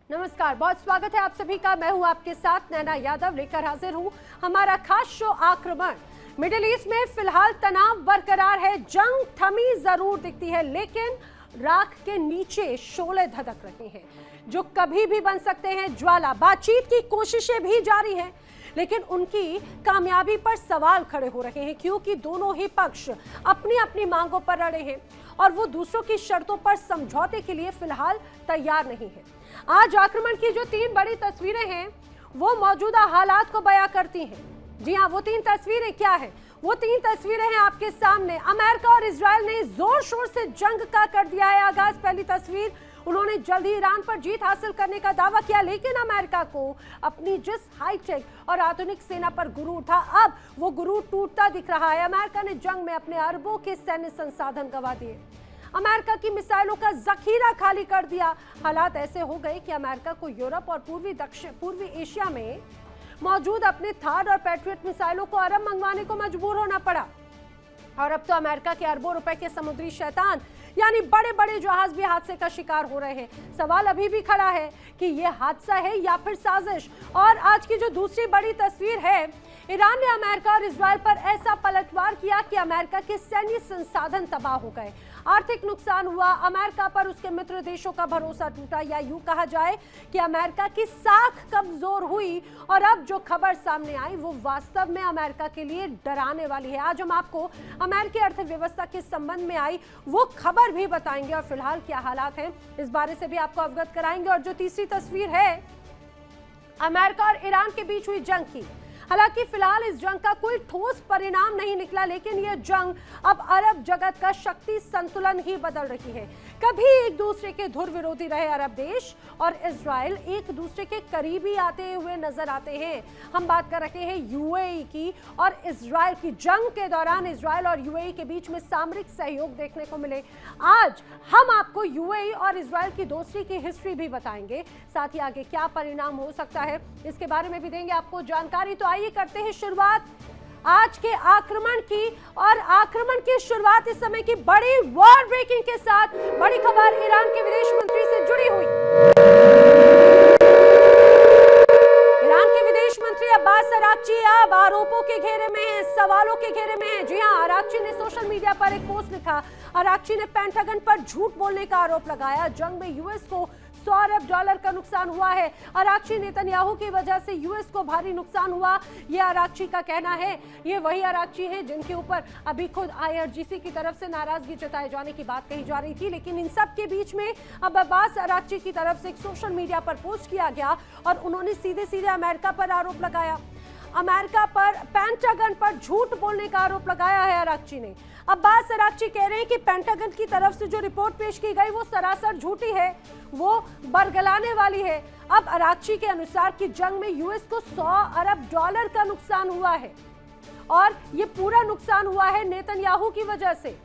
नमस्कार, बहुत स्वागत है आप सभी का। मैं हूं आपके साथ नैना यादव, लेकर हाजिर हूं हमारा खास शो आक्रमण। मिडिल ईस्ट में फिलहाल तनाव बरकरार है, जंग थमी जरूर दिखती है, लेकिन राख के नीचे शोले धधक रहे हैं जो कभी भी बन सकते हैं ज्वाला। बातचीत की कोशिशें भी जारी हैं, लेकिन उनकी कामयाबी पर सवाल खड़े हो रहे हैं, क्योंकि दोनों ही पक्ष अपनी अपनी मांगों पर अड़े हैं और वो दूसरों की शर्तों पर समझौते के लिए फिलहाल तैयार नहीं है। आज आक्रमण की जो 3 बड़ी तस्वीरें हैं वो मौजूदा हालात को बयां करती हैं। जी हां, वो 3 तस्वीरें क्या है? वो 3 तस्वीरें हैं आपके सामने। अमेरिका और इजराइल ने जोर शोर से जंग का कर दिया है आगाज। पहली तस्वीर, उन्होंने जल्द ही ईरान पर जीत हासिल करने का दावा किया, लेकिन अमेरिका को अपनी जिस हाईटेक और आधुनिक सेना पर गुरूर था, अब वो गुरूर टूटता दिख रहा है। अमेरिका ने जंग में अपने अरबों के सैन्य संसाधन गंवा दिए, अमेरिका की मिसाइलों का जखीरा खाली कर दिया। हालात ऐसे हो गए कि अमेरिका को यूरोप और पूर्वी एशिया में मौजूद अपने थाड और पैट्रियट मिसाइलों को अरब मंगवाने को मजबूर होना पड़ा। और अब तो अमेरिका के अरबों रुपए के समुद्री शैतान यानी बड़े बड़े जहाज भी हादसे का शिकार हो रहे हैं। सवाल अभी भी खड़ा है कि यह हादसा है या फिर साजिश। और आज की जो दूसरी बड़ी तस्वीर है, ईरान ने अमेरिका और इजराइल पर ऐसा पलटवार किया कि अमेरिका के सैन्य संसाधन तबाह हो गए, आर्थिक नुकसान हुआ, अमेरिका पर उसके मित्र देशों का भरोसा टूटा, या यूं कहा जाए कि अमेरिका की साख कमजोर हुई। और अब जो खबर सामने आई वो वास्तव में अमेरिका के लिए डराने वाली है। आज हम आपको अमेरिकी अर्थव्यवस्था के संबंध में आई वो खबर भी बताएंगे और फिलहाल क्या हालात हैं इस बारे से भी आपको अवगत कराएंगे। और जो तीसरी तस्वीर है अमेरिका और ईरान के बीच हुई जंग की, हालांकि फिलहाल इस जंग का कोई ठोस परिणाम नहीं निकला, लेकिन यह जंग अब अरब जगत का शक्ति संतुलन ही बदल रही है। कभी एक दूसरे के धुर विरोधी रहे अरब देश और इजराइल एक दूसरे के करीबी आते हुए नजर आते हैं। हम बात कर रहे हैं यूएई की और इजराइल की। जंग के दौरान इजराइल और यूएई के बीच में सामरिक सहयोग देखने को मिले। आज हम आपको यूएई और इजराइल की दोस्ती की हिस्ट्री भी बताएंगे, साथ ही आगे क्या परिणाम हो सकता है इसके बारे में भी देंगे आपको जानकारी। तो आइए करते हैं शुरुआत आज के आक्रमण की। और आक्रमण की शुरुआत इस समय की बड़ी वॉर ब्रेकिंग के साथ। बड़ी खबर ईरान के विदेश मंत्री से जुड़ी हुई। ईरान के विदेश मंत्री अब्बास अराक्ची अब आरोपों के घेरे में हैं, सवालों के घेरे में हैं। जी हां, अराक्ची ने सोशल मीडिया पर एक पोस्ट लिखा। अराक्ची ने पेंटागन पर झूठ बोलने का आरोप लगाया। जंग में यूएस को $100 अरब का नुकसान हुआ है। अराक्ची, नेतन्याहू की वजह से यूएस को भारी नुकसान हुआ, यह अराक्ची का कहना है। ये वही अराक्ची है जिनके ऊपर अभी खुद आईआरजीसी की तरफ से नाराजगी जताए जाने की बात कही जा रही थी। लेकिन इन सब के बीच में अब अब्बास अराक्ची की तरफ से एक सोशल मीडिया पर पोस्ट किया गया और उन्होंने सीधे सीधे अमेरिका पर आरोप लगाया। अमेरिका पर पेंटागन पर झूठ बोलने का आरोप लगाया है अराक्ची ने। अब्बास अराक्ची कह रहे हैं कि पेंटागन की तरफ से जो रिपोर्ट पेश की गई वो सरासर झूठी है, वो बरगलाने वाली है। अब अराक्ची के अनुसार कि जंग में यूएस को $100 अरब का नुकसान हुआ है और ये पूरा नुकसान हुआ है नेतन्याहू की वजह से।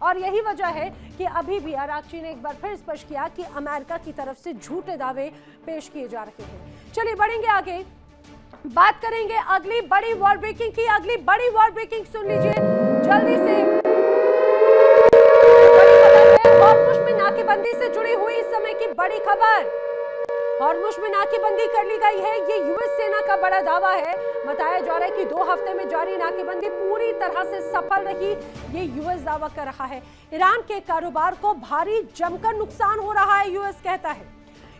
और यही वजह है कि अभी भी अराक्ची ने एक बार फिर स्पष्ट किया कि अमेरिका की तरफ से झूठे दावे पेश किए जा रहे हैं। चलिए बढ़ेंगे आगे, बात करेंगे अगली बड़ी वॉर ब्रेकिंग की। अगली बड़ी वॉर ब्रेकिंग सुन लीजिए जल्दी से। बड़ी खबर है हॉर्मुज़ में नाकेबंदी से जुड़ी हुई इस समय की बड़ी खबर। हॉर्मुज़ में नाकेबंदी कर ली गई है, ये यूएस सेना का बड़ा दावा है। बताया जा रहा है कि 2 हफ्ते में जारी नाकेबंदी पूरी तरह से सफल रही, ये यूएस दावा कर रहा है। ईरान के कारोबार को भारी जमकर नुकसान हो रहा है, यूएस कहता है।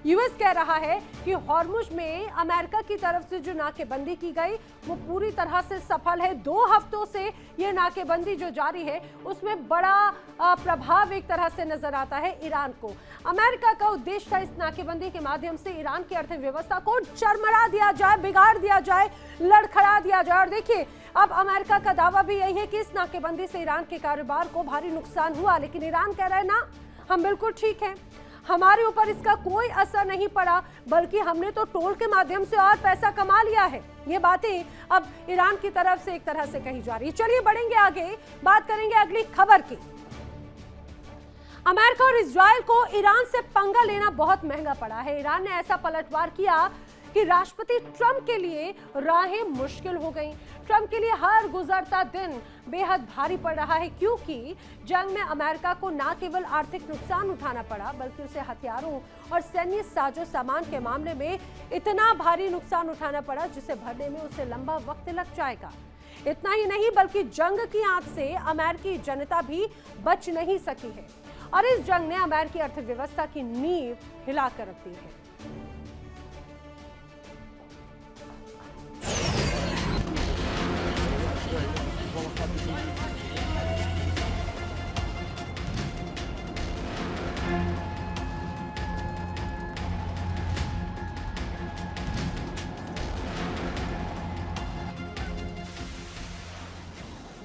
यूएस कह रहा है कि हॉर्मुज़ में अमेरिका की तरफ से जो नाकेबंदी की गई वो पूरी तरह से सफल है। 2 हफ्तों से ये नाकेबंदी जो जारी है उसमें बड़ा प्रभाव एक तरह से नजर आता है ईरान को। अमेरिका का उद्देश्य था इस नाकेबंदी के माध्यम से ईरान की अर्थव्यवस्था को चरमरा दिया जाए, बिगाड़ दिया जाए, लड़खड़ा दिया जाए। और देखिए, अब अमेरिका का दावा भी यही है कि इस नाकेबंदी से ईरान के कारोबार को भारी नुकसान हुआ, लेकिन ईरान कह रहा है ना, हम बिल्कुल ठीक हैं, हमारे ऊपर इसका कोई असर नहीं पड़ा, बल्कि हमने तो टोल के माध्यम से और पैसा कमा लिया है। ये बातें अब ईरान की तरफ से एक तरह से कही जा रही है। चलिए बढ़ेंगे आगे, बात करेंगे अगली खबर की। अमेरिका और इजराइल को ईरान से पंगा लेना बहुत महंगा पड़ा है। ईरान ने ऐसा पलटवार किया कि राष्ट्रपति ट्रंप के लिए राहें मुश्किल हो गईं। ट्रंप के लिए हर गुजरता दिन बेहद भारी पड़ रहा है, क्योंकि जंग में अमेरिका को न केवल आर्थिक नुकसान उठाना पड़ा, बल्कि उसे हथियारों और सैन्य साजो सामान के मामले में इतना भारी नुकसान उठाना पड़ा जिसे भरने में उसे लंबा वक्त लग जाएगा। इतना ही नहीं, बल्कि जंग की आंच से अमेरिकी जनता भी बच नहीं सकी है और इस जंग ने अमेरिकी अर्थव्यवस्था की नींव हिलाकर रख दी है।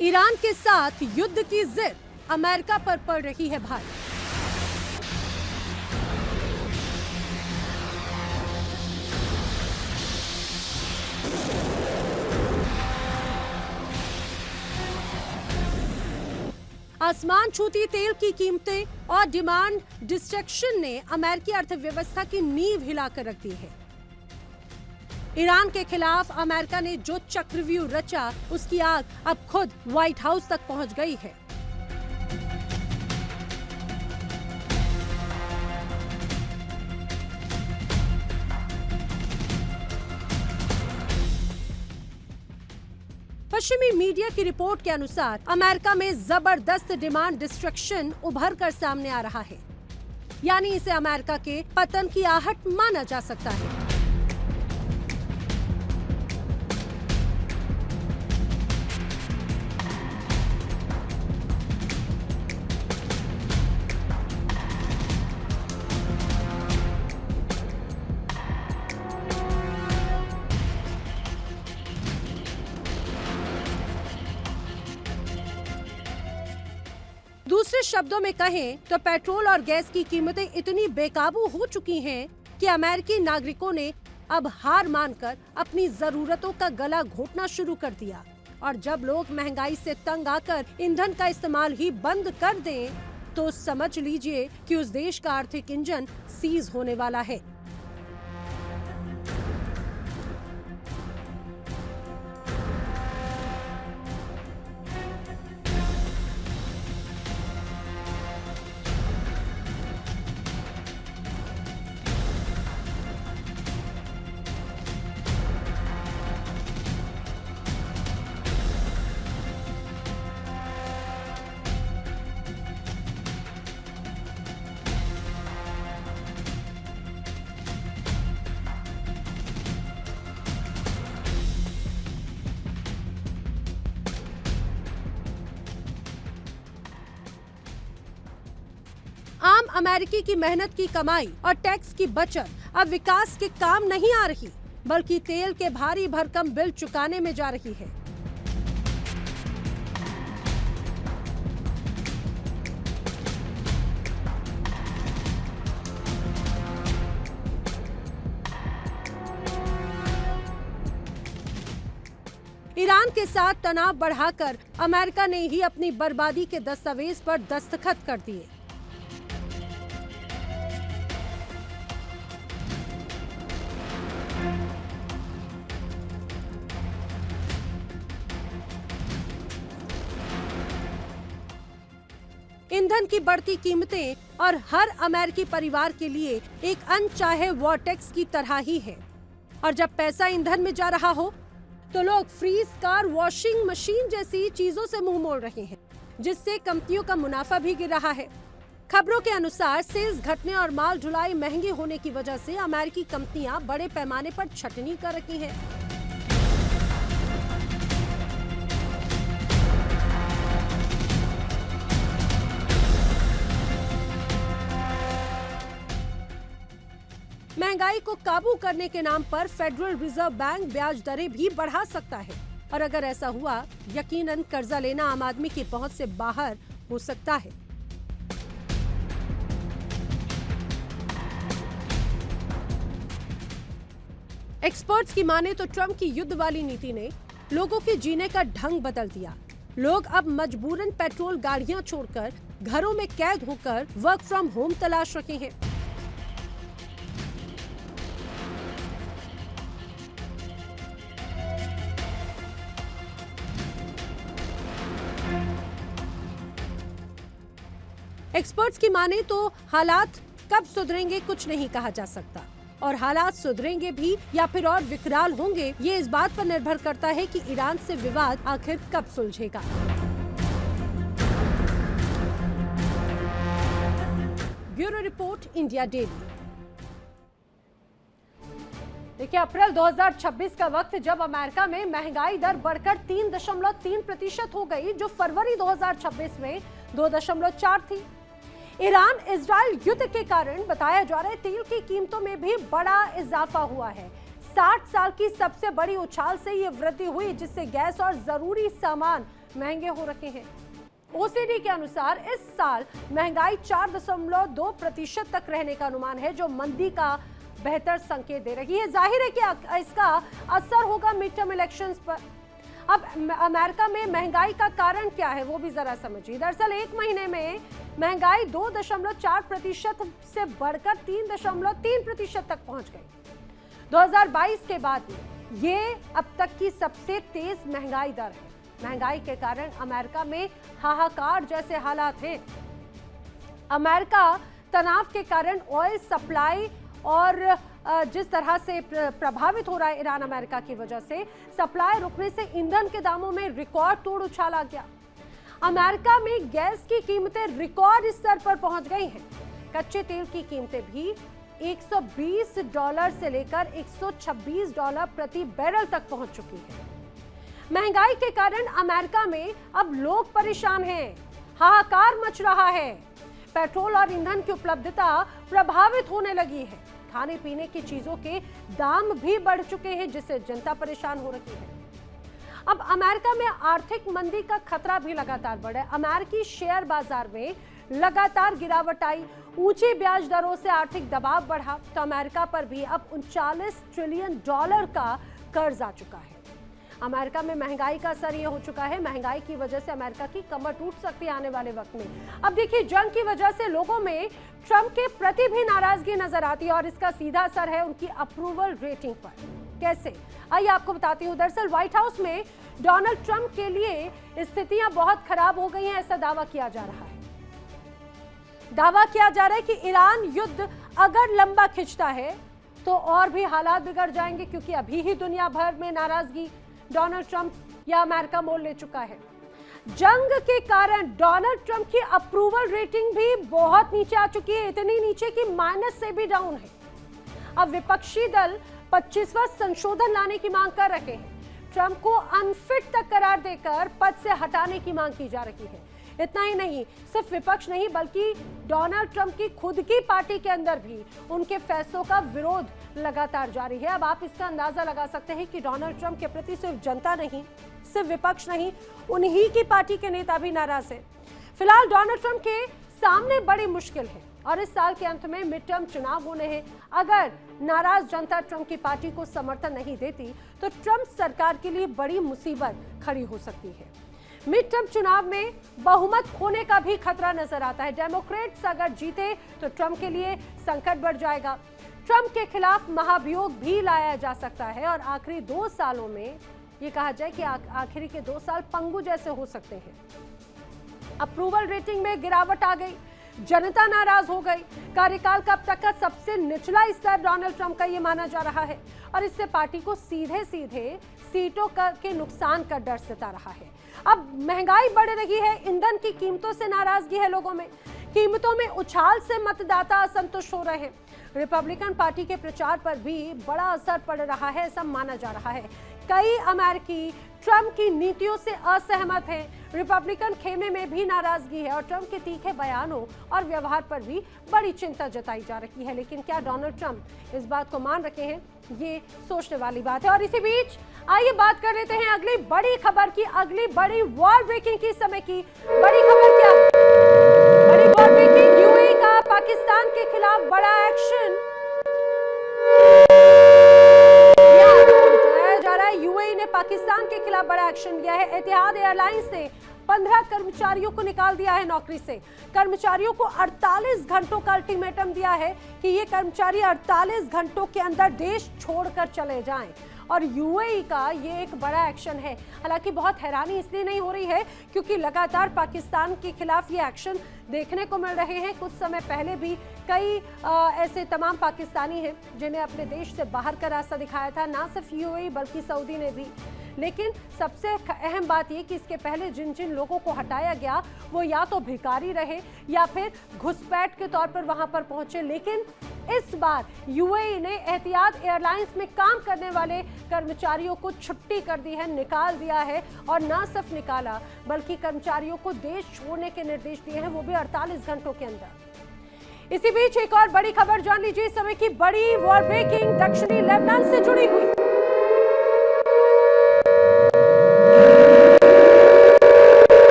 ईरान के साथ युद्ध की जिद अमेरिका पर पड़ रही है भारी। आसमान छूती तेल की कीमतें और डिमांड डिस्ट्रक्शन ने अमेरिकी अर्थव्यवस्था की नींव हिलाकर रख दी है। ईरान के खिलाफ अमेरिका ने जो चक्रव्यूह रचा, उसकी आग अब खुद व्हाइट हाउस तक पहुंच गई है। पश्चिमी मीडिया की रिपोर्ट के अनुसार अमेरिका में जबरदस्त डिमांड डिस्ट्रक्शन उभर कर सामने आ रहा है, यानी इसे अमेरिका के पतन की आहट माना जा सकता है। दूसरे शब्दों में कहें तो पेट्रोल और गैस की कीमतें इतनी बेकाबू हो चुकी हैं कि अमेरिकी नागरिकों ने अब हार मानकर अपनी जरूरतों का गला घोटना शुरू कर दिया। और जब लोग महंगाई से तंग आकर ईंधन का इस्तेमाल ही बंद कर दें, तो समझ लीजिए कि उस देश का आर्थिक इंजन सीज होने वाला है। आम अमेरिकी की मेहनत की कमाई और टैक्स की बचत अब विकास के काम नहीं आ रही, बल्कि तेल के भारी भरकम बिल चुकाने में जा रही है। ईरान के साथ तनाव बढ़ाकर अमेरिका ने ही अपनी बर्बादी के दस्तावेज पर दस्तखत कर दिए। ईंधन की बढ़ती कीमतें और हर अमेरिकी परिवार के लिए एक अनचाहे वॉरटेक्स की तरह ही है। और जब पैसा ईंधन में जा रहा हो तो लोग फ्रीज, कार, वॉशिंग मशीन जैसी चीजों से मुंह मोड़ रहे हैं, जिससे कंपनियों का मुनाफा भी गिर रहा है। खबरों के अनुसार सेल्स घटने और माल ढुलाई महंगी होने की वजह से अमेरिकी कंपनियां बड़े पैमाने पर छटनी कर रही हैं। महंगाई को काबू करने के नाम पर फेडरल रिजर्व बैंक ब्याज दरें भी बढ़ा सकता है, और अगर ऐसा हुआ, यकीनन कर्जा लेना आम आदमी की पहुंच से बाहर हो सकता है। एक्सपर्ट्स की माने तो ट्रंप की युद्ध वाली नीति ने लोगों के जीने का ढंग बदल दिया। लोग अब मजबूरन पेट्रोल गाड़ियां छोड़कर घरों में कैद होकर वर्क फ्रॉम होम तलाश रहे हैं। एक्सपर्ट्स की माने तो हालात कब सुधरेंगे कुछ नहीं कहा जा सकता, और हालात सुधरेंगे भी या फिर और विकराल होंगे ये इस बात पर निर्भर करता है कि ईरान से विवाद आखिर कब सुलझेगा। Bureau report, India Daily. देखिए, अप्रैल 2026 का वक्त जब अमेरिका में महंगाई दर बढ़कर 3.3% हो गई, जो फरवरी 2026 में 2.4 थी। ईरान इजराइल युद्ध के कारण बताया जा रहा है तेल की कीमतों में भी बड़ा इजाफा हुआ है। 60 साल की सबसे बड़ी उछाल से ये वृद्धि हुई, जिससे गैस और जरूरी सामान महंगे हो रखे हैं। ओसीडी के अनुसार इस साल महंगाई 4.2% तक रहने का अनुमान है, जो मंदी का बेहतर संकेत दे रही है। जाहिर है कि इसका असर होगा मिड टर्म इलेक्शंस पर। अब अमेरिका में महंगाई का कारण क्या है वो भी जरा समझिए। दरअसल एक महीने में महंगाई 2.4% से बढ़कर 3.3% तक पहुंच गई। 2022 के बाद ये अब तक की सबसे तेज महंगाई दर है। महंगाई के कारण अमेरिका में हाहाकार जैसे हालात हैं। अमेरिका तनाव के कारण ऑयल सप्लाई और जिस तरह से प्रभावित हो रहा है ईरान अमेरिका की वजह से, सप्लाई रुकने से ईंधन के दामों में रिकॉर्ड तोड़ उछाल आ गया। अमेरिका में गैस की कीमतें रिकॉर्ड स्तर पर पहुंच गई हैं। कच्चे तेल की कीमतें भी $120 से लेकर $126 प्रति बैरल तक पहुंच चुकी है। महंगाई के कारण अमेरिका में अब लोग परेशान हैं, हाहाकार मच रहा है। पेट्रोल और ईंधन की उपलब्धता प्रभावित होने लगी है। खाने पीने की चीजों के दाम भी बढ़ चुके हैं, जिससे जनता परेशान हो रही है। अब अमेरिका में आर्थिक मंदी का खतरा भी लगातार बढ़ा है। अमेरिकी शेयर बाजार में लगातार गिरावट आई। ऊंची ब्याज दरों से आर्थिक दबाव बढ़ा, तो अमेरिका पर भी अब $39 ट्रिलियन का कर्ज आ चुका है। अमेरिका में महंगाई का असर ये हो चुका है। महंगाई की वजह से अमेरिका की कमर टूट सकती है आने वाले वक्त में। अब देखिए, जंग की वजह से लोगों में ट्रंप के प्रति भी नाराजगी नजर आती है, और इसका सीधा असर है उनकी अप्रूवल रेटिंग पर। कैसे, आइए आपको बताती हूँ। दरअसल व्हाइट हाउस में डोनाल्ड ट्रंप के लिए स्थितियां बहुत खराब हो गई हैं, ऐसा दावा किया जा रहा है। दावा किया जा रहा है कि ईरान युद्ध अगर लंबा खिंचता है तो और भी हालात बिगड़ जाएंगे, क्योंकि अभी ही दुनिया भर में नाराजगी डोनाल्ड ट्रंप या अमेरिका मोल ले चुका है। जंग के कारण डोनाल्ड ट्रंप की अप्रूवल रेटिंग भी बहुत नीचे आ चुकी है, इतनी नीचे कि माइनस से भी डाउन है। अब विपक्षी दल 25वां संशोधन लाने की मांग कर रहे हैं। ट्रंप को अनफिट तक करार देकर पद से हटाने की मांग की जा रही है। इतना ही नहीं, सिर्फ विपक्ष नहीं बल्कि डोनाल्ड ट्रंप की खुद की पार्टी के अंदर भी उनके फैसलों का विरोध लगातार जारी है। अब आप इसका अंदाजा लगा सकते हैं कि डोनाल्ड ट्रंप के प्रति सिर्फ जनता नहीं, सिर्फ विपक्ष नहीं, उन्हीं की पार्टी के नेता भी नाराज है। फिलहाल डोनाल्ड ट्रंप के सामने बड़ी मुश्किल है, और इस साल के अंत में मिड टर्म चुनाव होने हैं। अगर नाराज जनता ट्रंप की पार्टी को समर्थन नहीं देती तो ट्रंप सरकार के लिए बड़ी मुसीबत खड़ी हो सकती है। मिड टर्म चुनाव में बहुमत खोने का भी खतरा नजर आता है। डेमोक्रेट्स अगर जीते तो ट्रंप के लिए संकट बढ़ जाएगा। ट्रंप के खिलाफ महाभियोग भी लाया जा सकता है, और आखिरी 2 सालों में ये कहा जाए कि आखिरी के 2 साल पंगु जैसे हो सकते हैं। अप्रूवल रेटिंग में गिरावट आ गई, जनता नाराज हो गई। कार्यकाल का अब तक का सबसे निचला स्तर डोनाल्ड ट्रंप का ये माना जा रहा है, और इससे पार्टी को सीधे सीधे सीटों के नुकसान का डर सता रहा है। अब महंगाई बढ़ रही है, ईंधन की कीमतों से नाराजगी है लोगों में, कीमतों में उछाल से मतदाता असंतुष्ट हो रहे हैं। रिपब्लिकन पार्टी के प्रचार पर भी बड़ा असर पड़ रहा है, ऐसा माना जा रहा है। कई अमेरिकी ट्रंप की नीतियों से असहमत हैं। रिपब्लिकन खेमे में भी नाराजगी है, और ट्रंप के तीखे बयानों और व्यवहार पर भी बड़ी चिंता जताई जा रही है। लेकिन क्या डोनाल्ड ट्रंप इस बात को मान रखे हैं, ये सोचने वाली बात है। और इसी बीच आइए बात कर लेते हैं अगली बड़ी खबर की, अगली बड़ी वॉर ब्रेकिंग की समय की बड़ी खबर क्या है? बड़ी वॉर ब्रेकिंग, यूएई का पाकिस्तान के खिलाफ बड़ा एक्शन। जा रहा है यूएई ने पाकिस्तान के खिलाफ बड़ा एक्शन लिया है। एतिहाद एयरलाइंस ने 15 कर्मचारियों को निकाल दिया है नौकरी से। कर्मचारियों को 48 घंटों का अल्टीमेटम दिया है कि ये कर्मचारी 48 घंटों के अंदर देश छोड़कर चले जाएं। और यूएई का ये एक बड़ा एक्शन है। हालांकि बहुत हैरानी इसलिए नहीं हो रही है क्योंकि लगातार पाकिस्तान के खिलाफ ये एक्शन देखने को मिल रहे हैं। कुछ समय पहले भी कई ऐसे तमाम पाकिस्तानी हैं जिन्हें अपने देश से बाहर का रास्ता दिखाया था, ना सिर्फ यूएई बल्कि सऊदी ने भी। लेकिन सबसे अहम बात यह कि इसके पहले जिन जिन लोगों को हटाया गया वो या तो भिखारी रहे या फिर घुसपैठ के तौर पर वहां पर पहुंचे। लेकिन इस बार यूएई ने एहतियात एयरलाइंस में काम करने वाले कर्मचारियों को छुट्टी कर दी है, निकाल दिया है। और न सिर्फ निकाला बल्कि कर्मचारियों को देश छोड़ने के निर्देश दिए हैं, वो भी 48 घंटों के अंदर। इसी बीच एक और बड़ी खबर जान लीजिए, इस समय की बड़ी वॉर ब्रेकिंग दक्षिणी लेबनान से जुड़ी हुई।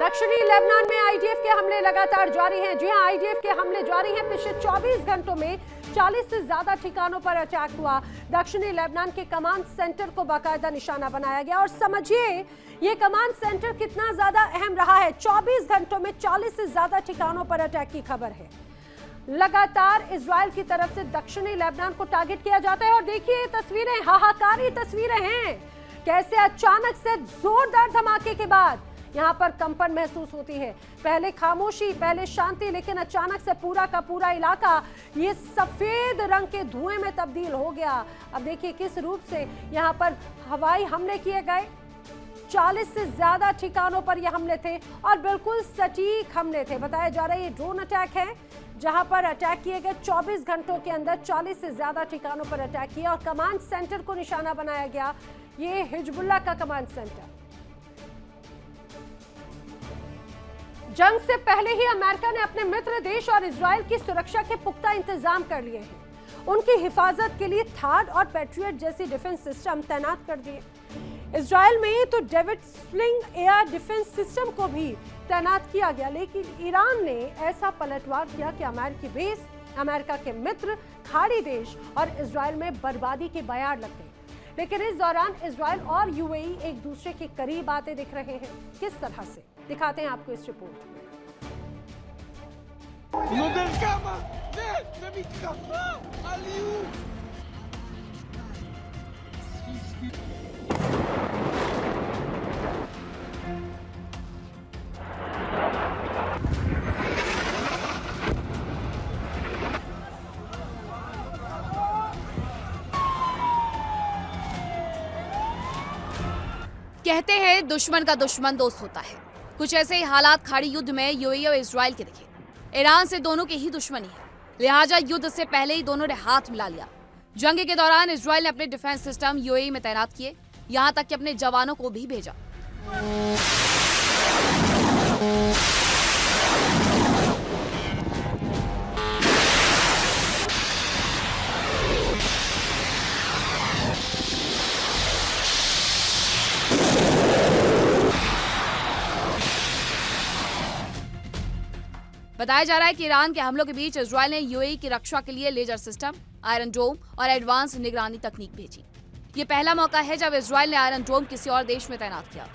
दक्षिणी लेबनान में आईडीएफ के हमले लगातार जारी हैं। जी हां, आईडीएफ के हमले जारी हैं। पिछले 24 घंटों में 40 से ज्यादा ठिकानों पर अटैक हुआ। दक्षिणी लेबनान के कमांड सेंटर को बाकायदा निशाना बनाया गया। और समझिए ये कमांड सेंटर कितना ज्यादा अहम रहा है। 24 घंटों में 40 से ज्यादा ठिकानों पर अटैक की खबर है। लगातार इजराइल की तरफ से दक्षिणी लेबनान को टारगेट किया जाता है। और देखिए ये तस्वीरें, हाहाकारी तस्वीरें हैं, कैसे अचानक से जोरदार धमाके के बाद यहाँ पर कंपन महसूस होती है। पहले खामोशी, पहले शांति, लेकिन अचानक से पूरा का पूरा इलाका ये सफेद रंग के धुएं में तब्दील हो गया। अब देखिए किस रूप से यहाँ पर हवाई हमले किए गए। 40 से ज्यादा ठिकानों पर ये हमले थे और बिल्कुल सटीक हमले थे। बताया जा रहा है ये ड्रोन अटैक है, जहां पर अटैक किए गए। 24 घंटों के अंदर 40 से ज्यादा ठिकानों पर अटैक किया और कमांड सेंटर को निशाना बनाया गया। ये हिजबुल्लाह का कमांड सेंटर। जंग से पहले ही अमेरिका ने अपने मित्र देश और इजराइल की सुरक्षा के पुख्ता इंतजाम कर लिए हैं। उनकी हिफाजत के लिए थाड और पैट्रियट जैसी डिफेंस सिस्टम तैनात कर दिए। इजराइल में तो David sling air defence system को भी तैनात किया गया। लेकिन ईरान ने ऐसा पलटवार किया कि अमेरिकी बेस, अमेरिका के मित्र, खाड़ी देश और इजराइल में बर्बादी के बयार लग गए। लेकिन इस दौरान इजराइल और यूएई एक दूसरे के करीब आते दिख रहे हैं। किस तरह से, दिखाते हैं आपको इस रिपोर्ट में। कहते हैं दुश्मन का दुश्मन दोस्त होता है। कुछ ऐसे ही हालात खाड़ी युद्ध में यूएई और इजराइल के दिखे। ईरान से दोनों की ही दुश्मनी है, लिहाजा युद्ध से पहले ही दोनों ने हाथ मिला लिया। जंग के दौरान इजराइल ने अपने डिफेंस सिस्टम यूएई में तैनात किए, यहां तक कि अपने जवानों को भी भेजा। बताया जा रहा है कि ईरान के हमलों के बीच इजराइल ने यूएई की रक्षा के लिए लेजर सिस्टम, आयरन डोम और एडवांस निगरानी तकनीक भेजी। ये पहला मौका है जब इजराइल ने आयरन डोम किसी और देश में तैनात किया।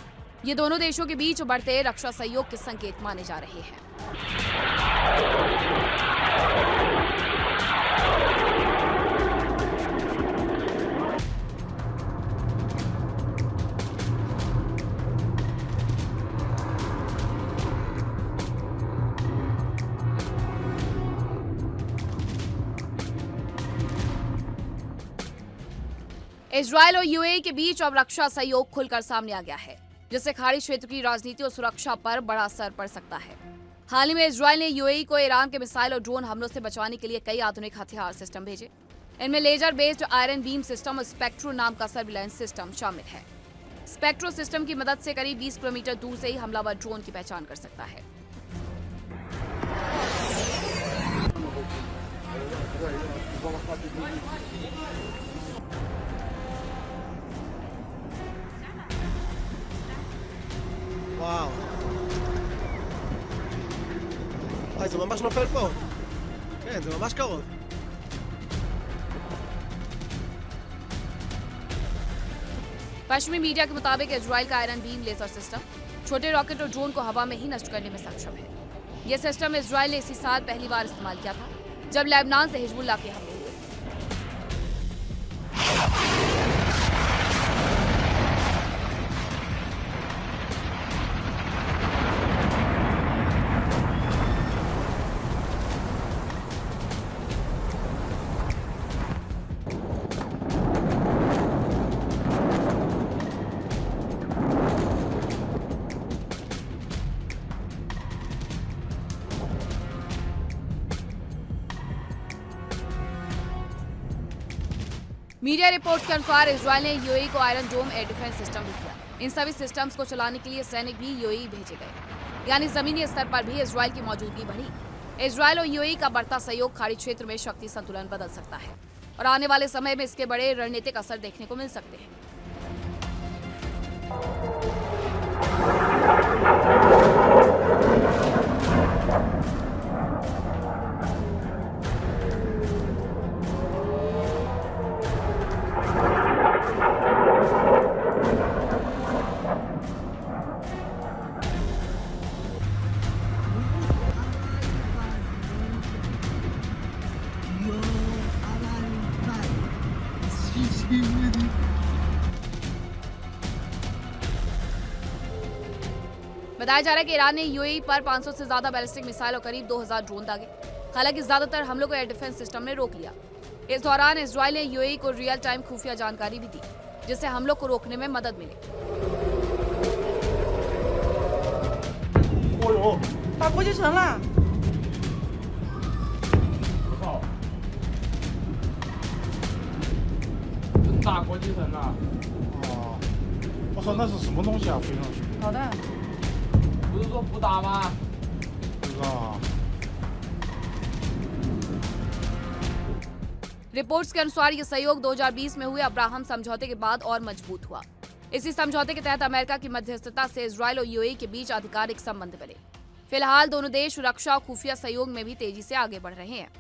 ये दोनों देशों के बीच बढ़ते रक्षा सहयोग के संकेत माने जा रहे हैं। इजराइल और यूएई के बीच अब रक्षा सहयोग खुलकर सामने आ गया है, जिससे खाड़ी क्षेत्र की राजनीति और सुरक्षा पर बड़ा असर पड़ सकता है। हाल ही में इजराइल ने यूएई को ईरान के मिसाइल और ड्रोन हमलों से बचाने के लिए कई आधुनिक हथियार सिस्टम भेजे। इनमें laser based Iron Beam system और स्पेक्ट्रो नाम का सर्विलांस सिस्टम शामिल है। स्पेक्ट्रो सिस्टम की मदद से करीब 20 किलोमीटर दूर से ही हमलावर ड्रोन की पहचान कर सकता है। וואו. זה ממש נופל פה. כן, זה ממש קרוב. पश्चिमी मीडिया के मुताबिक इजराइल का आयरन बीम लेजर सिस्टम छोटे रॉकेट और ड्रोन को हवा में ही नष्ट करने में सक्षम है। यह सिस्टम इजराइल ने इसी साल पहली बार इस्तेमाल किया था, जब लेबनान से हिजबुल्लाह के हमले हुए। मीडिया रिपोर्ट्स के अनुसार इजरायल ने यूएई को आयरन डोम एयर डिफेंस सिस्टम भी दिया। इन सभी सिस्टम्स को चलाने के लिए सैनिक भी यूएई भेजे गए, यानी जमीनी स्तर पर भी इजरायल की मौजूदगी बढ़ी। इजरायल और यूएई का बढ़ता सहयोग खाड़ी क्षेत्र में शक्ति संतुलन बदल सकता है और आने वाले समय में इसके बड़े रणनीतिक असर देखने को मिल सकते हैं। बताया जा रहा है कि ईरान ने यूएई पर 500 से ज्यादा बैलिस्टिक मिसाइल और करीब 2000 ड्रोन दागे। हालांकि ज्यादातर हमलों को एयर डिफेंस सिस्टम ने रोक लिया। इस दौरान इजरायल ने यूएई को रियल टाइम खुफिया जानकारी भी दी, जिससे हमलों को रोकने में मदद मिली। रिपोर्ट्स के अनुसार ये सहयोग 2020 में हुए अब्राहम समझौते के बाद और मजबूत हुआ। इसी समझौते के तहत अमेरिका की मध्यस्थता से इजरायल और यूएई के बीच आधिकारिक संबंध बने। फिलहाल दोनों देश रक्षा और खुफिया सहयोग में भी तेजी से आगे बढ़ रहे हैं।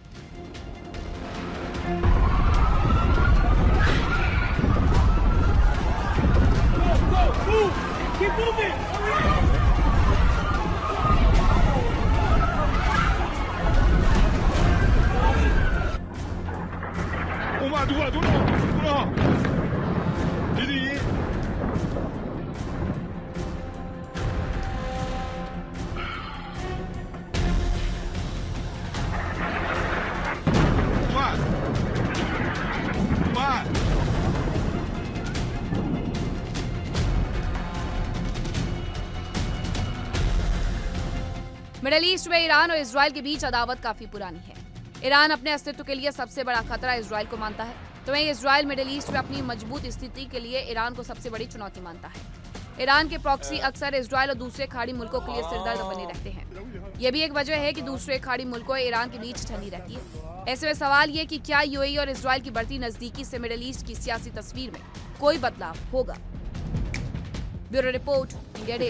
मिडिल ईस्ट में ईरान और इजरायल के बीच अदावत काफी पुरानी है। ईरान अपने अस्तित्व के लिए सबसे बड़ा खतरा इजरायल को मानता है, तो वहीं इजरायल मिडिल ईस्ट में अपनी मजबूत स्थिति के लिए ईरान को सबसे बड़ी चुनौती मानता है। ईरान के प्रॉक्सी अक्सर इजरायल और दूसरे खाड़ी मुल्कों के लिए सिरदर्द बने रहते हैं। यह भी एक वजह है कि दूसरे खाड़ी मुल्कों और ईरान के बीच ठंडी रहती है। ऐसे में सवाल ये कि क्या यूएई और इजरायल की बढ़ती नजदीकी से मिडिल ईस्ट की सियासी तस्वीर में कोई बदलाव होगा। Bureau report, India day.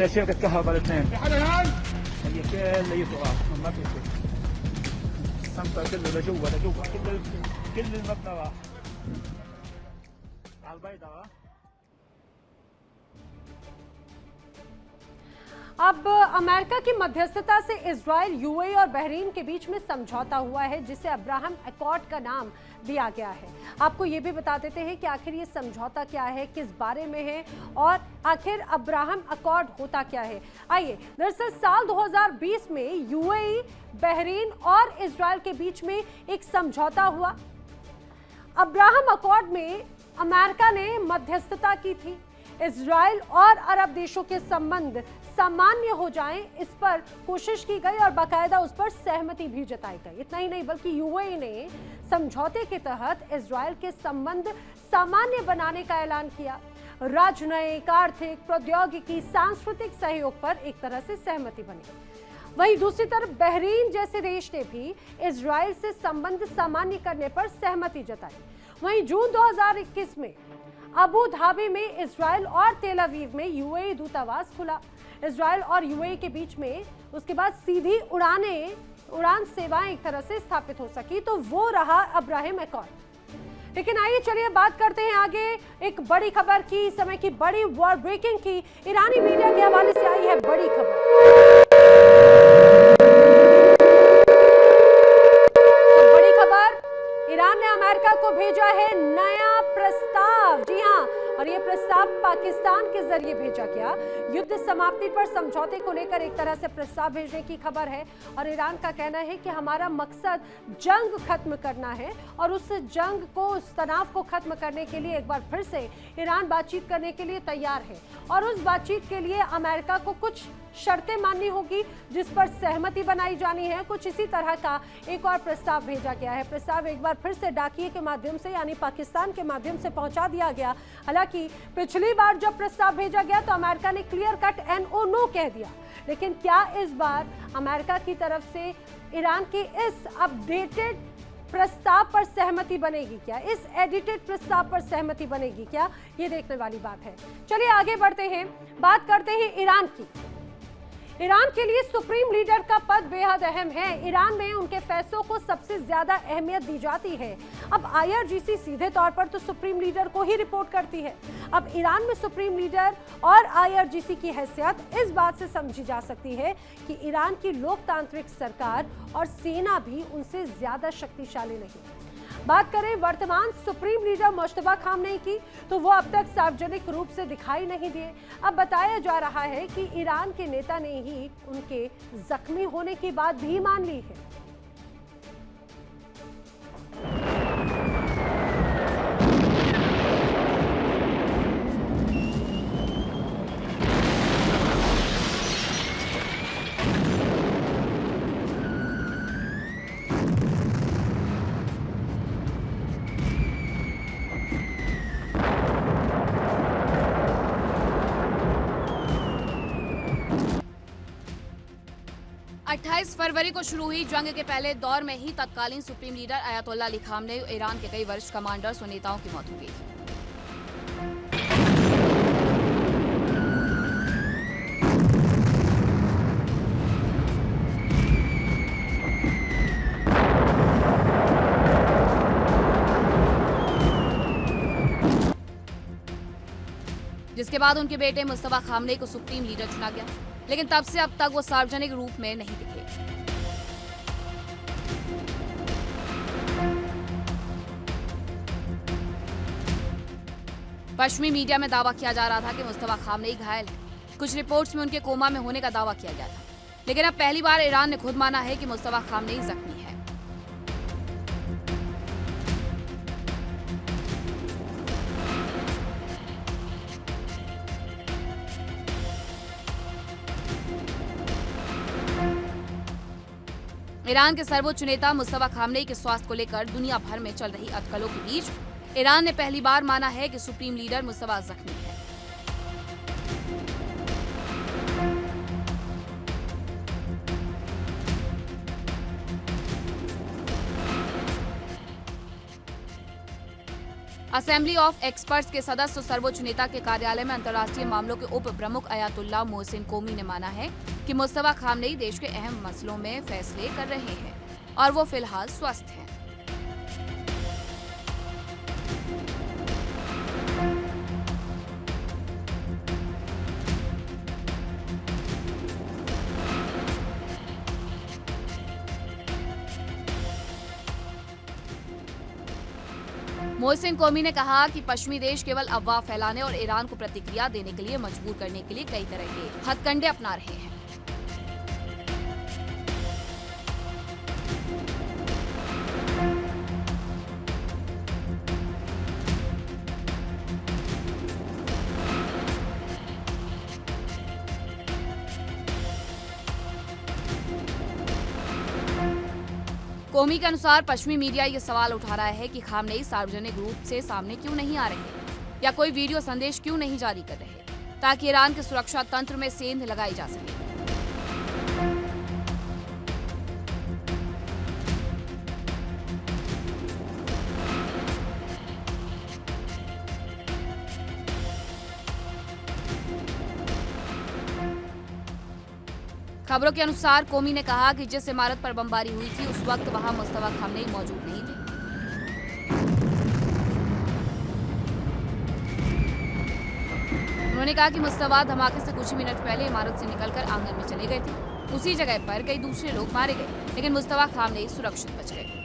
अब अमेरिका की मध्यस्थता से इजरायल, यूएई और बहरीन के बीच में समझौता हुआ है, जिसे अब्राहम अकॉर्ड का नाम दिया गया है। आपको ये भी बता देते हैं कि आखिर ये समझौता क्या है, किस बारे में है और आखिर अब्राहम अकॉर्ड होता क्या है। आइए, दरअसल साल 2020 में यूएई, बहरीन और इजरायल के बीच में एक समझौता हुआ। अब्राहम अकॉर्ड में अमेरिका ने मध्यस्थता की थी। इजरायल और अरब देशों के संबंध सामान्य हो जाएं, इस पर कोशिश की गई और बाकायदा उस पर सहमति भी जताई गई। इतना ही नहीं बल्कि यूएई ने समझौते के तहत इजरायल के संबंध सामान्य बनाने का ऐलान किया। राजनयिक, आर्थिक, प्रौद्योगिकी, सांस्कृतिक सहयोग पर एक तरह से सहमति बनी। वहीं दूसरी तरफ बहरीन जैसे देश ने भी इजरायल से संबंध सामान्य करने पर सहमति जताई। वहीं जून 2021 में अबू धाबी में इजरायल और तेल अवीव में यूएई दूतावास खुला। इजरायल और यूएई के बीच में उसके बाद सीधी उड़ान सेवाएं एक तरह से स्थापित हो सकी, तो वो रहा अब्राहम अकॉर्ड। लेकिन आइए चलिए बात करते हैं आगे एक बड़ी खबर की, समय की बड़ी वर्ल्ड ब्रेकिंग की। ईरानी मीडिया के हवाले से आई है बड़ी खबर। तो बड़ी खबर, ईरान ने अमेरिका को भेजा है नया प्रस्ताव। जी हां, और ये प्रस्ताव पाकिस्तान के जरिए भेजा गया। युद्ध समाप्ति पर समझौते को लेकर एक तरह से प्रस्ताव भेजने की खबर है और ईरान का कहना है कि हमारा मकसद जंग खत्म करना है और उस जंग को, उस तनाव को खत्म करने के लिए एक बार फिर से ईरान बातचीत करने के लिए तैयार है और उस बातचीत के लिए अमेरिका को कुछ शर्तें माननी होगी जिस पर सहमति बनाई जानी है। कुछ इसी तरह का एक और प्रस्ताव भेजा गया है। प्रस्ताव एक बार फिर से डाकिये के माध्यम से यानी पाकिस्तान के माध्यम से पहुंचा दिया गया। हालांकि पिछली बार जब प्रस्ताव भेजा गया तो अमेरिका ने क्लियर कट NO नो कह दिया, लेकिन क्या इस बार अमेरिका की तरफ से ईरान के इस अपडेटेड प्रस्ताव पर सहमति बनेगी क्या? इस एडिटेड प्रस्ताव पर सहमति बनेगी क्या? ये देखने वाली बात है। चलिए आगे बढ़ते हैं, बात करते हैं ईरान की। ईरान के लिए सुप्रीम लीडर का पद बेहद अहम है। ईरान में उनके फैसलों को सबसे ज्यादा अहमियत दी जाती है। अब IRGC सीधे तौर पर तो सुप्रीम लीडर को ही रिपोर्ट करती है। अब ईरान में सुप्रीम लीडर और IRGC की हैसियत इस बात से समझी जा सकती है कि ईरान की लोकतांत्रिक सरकार और सेना भी उनसे ज्यादा शक्तिशाली नहीं। बात करें वर्तमान सुप्रीम लीडर मुश्तबा खामनेई की, तो वो अब तक सार्वजनिक रूप से दिखाई नहीं दिए। अब बताया जा रहा है कि ईरान के नेता ने ही उनके जख्मी होने की बात भी मान ली है। फरवरी को शुरू हुई जंग के पहले दौर में ही तत्कालीन supreme leader Ayatollah Ali Khamenei और ईरान के कई वरिष्ठ कमांडर्स और नेताओं की मौत हो गई थी। जिसके बाद उनके बेटे मुस्तफा खामनेई को सुप्रीम लीडर चुना गया, लेकिन तब से अब तक वो सार्वजनिक रूप में नहीं दिखे। पश्चिमी मीडिया में दावा किया जा रहा था कि मुस्तफा खामनेई घायल है। कुछ रिपोर्ट्स में उनके कोमा में होने का दावा किया गया था, लेकिन अब पहली बार ईरान ने खुद माना है कि मुस्तफा खामनेई जख्मी है। ईरान के सर्वोच्च नेता मुस्तफा खामनेई के स्वास्थ्य को लेकर दुनिया भर में चल रही अटकलों के बीच ईरान ने पहली बार माना है कि सुप्रीम लीडर मुस्तफा जख्मी है। असेंबली ऑफ एक्सपर्ट्स के सदस्य और सर्वोच्च नेता के कार्यालय में अंतर्राष्ट्रीय मामलों के उप प्रमुख अयातुल्लाह मोहसिन कोमी ने माना है कि मुस्तफा खामनेई देश के अहम मसलों में फैसले कर रहे हैं और वो फिलहाल स्वस्थ हैं। मोहसिन कोमी ने कहा कि पश्चिमी देश केवल अफवाह फैलाने और ईरान को प्रतिक्रिया देने के लिए मजबूर करने के लिए कई तरह के हथकंडे अपना रहे हैं। कोमी के अनुसार पश्चिमी मीडिया ये सवाल उठा रहा है कि खामनेई सार्वजनिक रूप से सामने क्यों नहीं आ रहे या कोई वीडियो संदेश क्यों नहीं जारी कर रहे ताकि ईरान के सुरक्षा तंत्र में सेंध लगाई जा सके। खबरों के अनुसार कोमी ने कहा कि जिस इमारत पर बमबारी हुई थी उस वक्त वहां मुस्तफा खामनेई मौजूद नहीं थे। उन्होंने कहा कि मुस्तफा धमाके से कुछ मिनट पहले इमारत से निकलकर आंगन में चले गए थे। उसी जगह पर कई दूसरे लोग मारे गए, लेकिन मुस्तफा खामनेई सुरक्षित बच गए।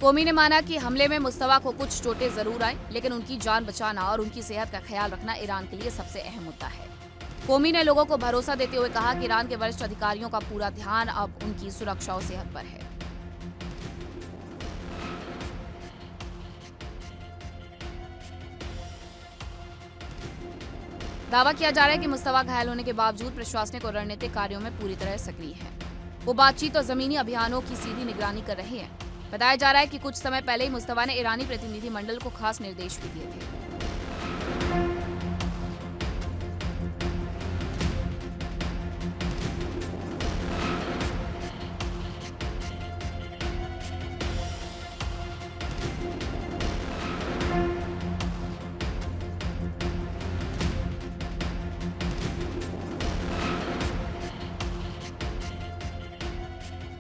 कोमी ने माना कि हमले में मुस्तफा को कुछ चोटें जरूर आई, लेकिन उनकी जान बचाना और उनकी सेहत का ख्याल रखना ईरान के लिए सबसे अहम मुद्दा है। कोमी ने लोगों को भरोसा देते हुए कहा कि ईरान के वरिष्ठ अधिकारियों का पूरा ध्यान अब उनकी सुरक्षा और सेहत पर है। दावा किया जा रहा है कि मुस्तफा घायल होने के बावजूद प्रशासनिक और रणनीतिक कार्यों में पूरी तरह सक्रिय है। वो बातचीत और जमीनी अभियानों की सीधी निगरानी कर रहे हैं। बताया जा रहा है कि कुछ समय पहले ही मुस्तफा ने ईरानी प्रतिनिधि मंडल को खास निर्देश भी दिए थे।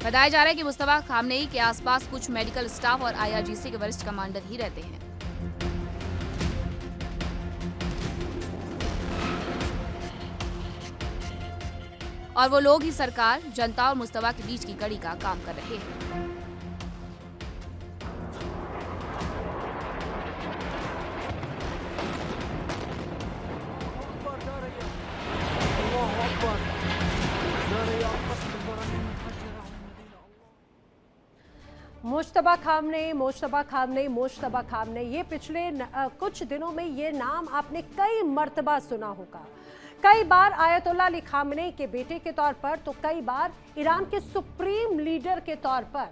बताया जा रहा है कि मुस्तफा खामनेई के आसपास कुछ मेडिकल स्टाफ और IRGC के वरिष्ठ कमांडर ही रहते हैं। और वो लोग ही सरकार, जनता और मुस्तफा के बीच की कड़ी का काम कर रहे हैं। मुश्तबा खामने ये पिछले कुछ दिनों में ये नाम आपने कई मर्तबा सुना होगा। कई बार आयतुल्लाह अली खामनेई के बेटे के तौर पर, तो कई बार ईरान के सुप्रीम लीडर के तौर पर।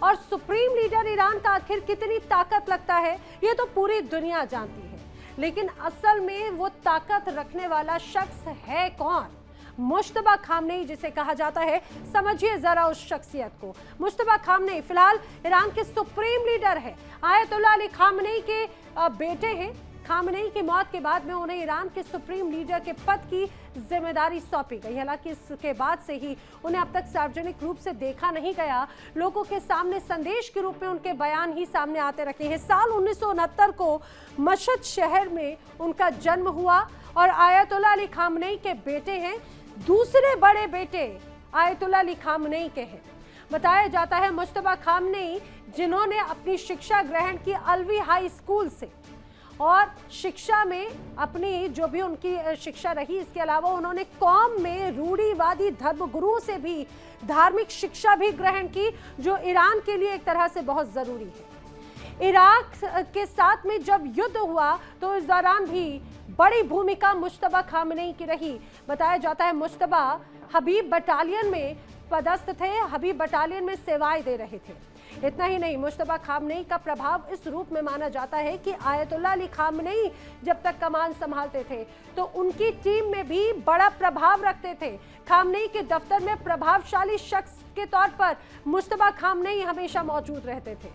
और सुप्रीम लीडर ईरान का आखिर कितनी ताकत लगता है ये तो पूरी दुनिया जानती है, लेकिन असल में वो ताकत रखने वाला शख्स है कौन? मुश्तबा खामनेई जिसे कहा जाता है। समझिए जरा उस शख्सियत को। मुश्तबा खामनेई फिलहाल ईरान के सुप्रीम लीडर है। आयतुल्लाह अली खामनेई के बेटे हैं। खामनेई की मौत के बाद में उन्हें ईरान के सुप्रीम लीडर के पद की जिम्मेदारी सौंपी गई। हालांकि इसके बाद से ही उन्हें अब तक सार्वजनिक रूप से देखा नहीं गया। लोगों के सामने संदेश के रूप में उनके बयान ही सामने आते रखे हैं। साल 1969 को मशहद शहर में उनका जन्म हुआ और आयतुल्लाह अली खामनेई के बेटे हैं। दूसरे बड़े बेटे आयतुल्लाह अली खामनेई के हैं। बताया जाता है मुश्तबा खामनेई जिन्होंने अपनी शिक्षा ग्रहण की अलवी हाई स्कूल से और शिक्षा में अपनी जो भी उनकी शिक्षा रही, इसके अलावा उन्होंने कौम में रूढ़िवादी धर्मगुरुओं से भी धार्मिक शिक्षा भी ग्रहण की, जो ईरान के लिए एक तरह से बहुत जरूरी है। इराक के साथ में जब युद्ध हुआ तो इस दौरान भी बड़ी भूमिका मुश्तबा खामनेई की रही। बताया जाता है मुश्तबा हबीब बटालियन में पदस्थ थे, हबीब बटालियन में सेवाएं दे रहे थे। इतना ही नहीं, मुश्तबा खामनेई का प्रभाव इस रूप में माना जाता है कि आयतुल्लाह अली खामनेई जब तक कमान संभालते थे तो उनकी टीम में भी बड़ा प्रभाव रखते थे। खामनेई के दफ्तर में प्रभावशाली शख्स के तौर पर मुश्तबा खामनेई हमेशा मौजूद रहते थे।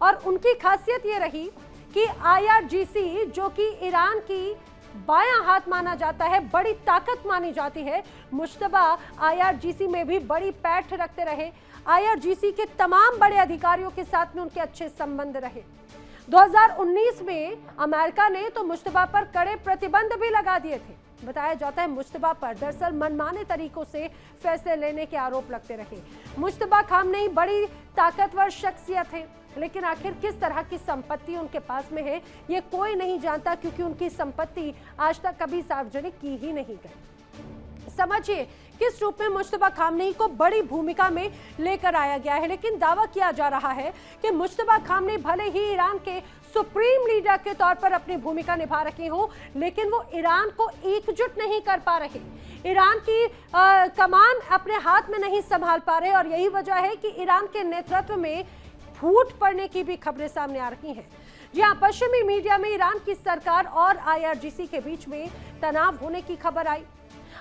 और उनकी खासियत ये रही कि IRGC जो कि ईरान की बायां हाथ माना जाता है, बड़ी ताकत मानी जाती है, मुश्तबा IRGC में भी बड़ी पैठ रखते रहे। IRGC के तमाम बड़े अधिकारियों के साथ में उनके अच्छे संबंध रहे। 2019 में अमेरिका ने तो मुश्तबा पर कड़े प्रतिबंध भी लगा दिए थे। बताया जाता है मुश्तबा पर दरअसल मनमाने तरीकों से फैसले लेने के आरोप लगते रहे। मुश्तबा खामनेई बड़ी ताकतवर शख्सियत है, लेकिन आखिर किस तरह की संपत्ति उनके पास में है ये कोई नहीं जानता, क्योंकि उनकी संपत्ति आज तक कभी सार्वजनिक की ही नहीं गई। समझिए किस रूप में मुश्तबा खामनेई को बड़ी भूमिका में लेकर आया गया है। लेकिन दावा किया जा रहा है कि मुश्तबा खामनेई भले ही ईरान के सुप्रीम लीडर के तौर पर अपनी भूमिका निभा रहे हो, लेकिन वो ईरान को एकजुट नहीं कर पा रहे, ईरान की कमान अपने हाथ में नहीं संभाल पा रहे। और यही वजह है कि ईरान के नेतृत्व में फूट पड़ने की भी खबरें सामने आ रही हैं। जी हाँ, पश्चिमी मीडिया में ईरान की सरकार और IRGC के बीच में तनाव होने की खबर आई।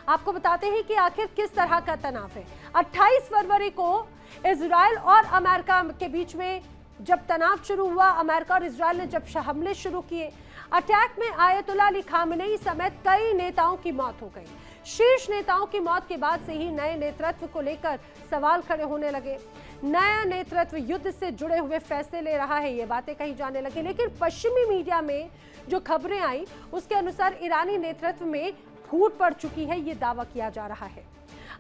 आपको बताते हैं कि आखिर किस तरह का तनाव है। 28 फरवरी को इजराइल और अमेरिका के बीच में जब तनाव शुरू हुआ, अमेरिका और इजराइल ने जब हमले शुरू किए, अटैक में आयतुल्लाह अली खामनेई समेत कई नेताओं की मौत हो गई। शीर्ष नेताओं की मौत के बाद से ही नए नेतृत्व को लेकर सवाल खड़े होने लगे। नया नेतृत्व युद्ध से जुड़े हुए फैसले ले रहा है, ये बातें कही जाने लगी। लेकिन पश्चिमी मीडिया में जो खबरें आई उसके अनुसार ईरानी नेतृत्व में फूट पड़ चुकी है, ये दावा किया जा रहा है।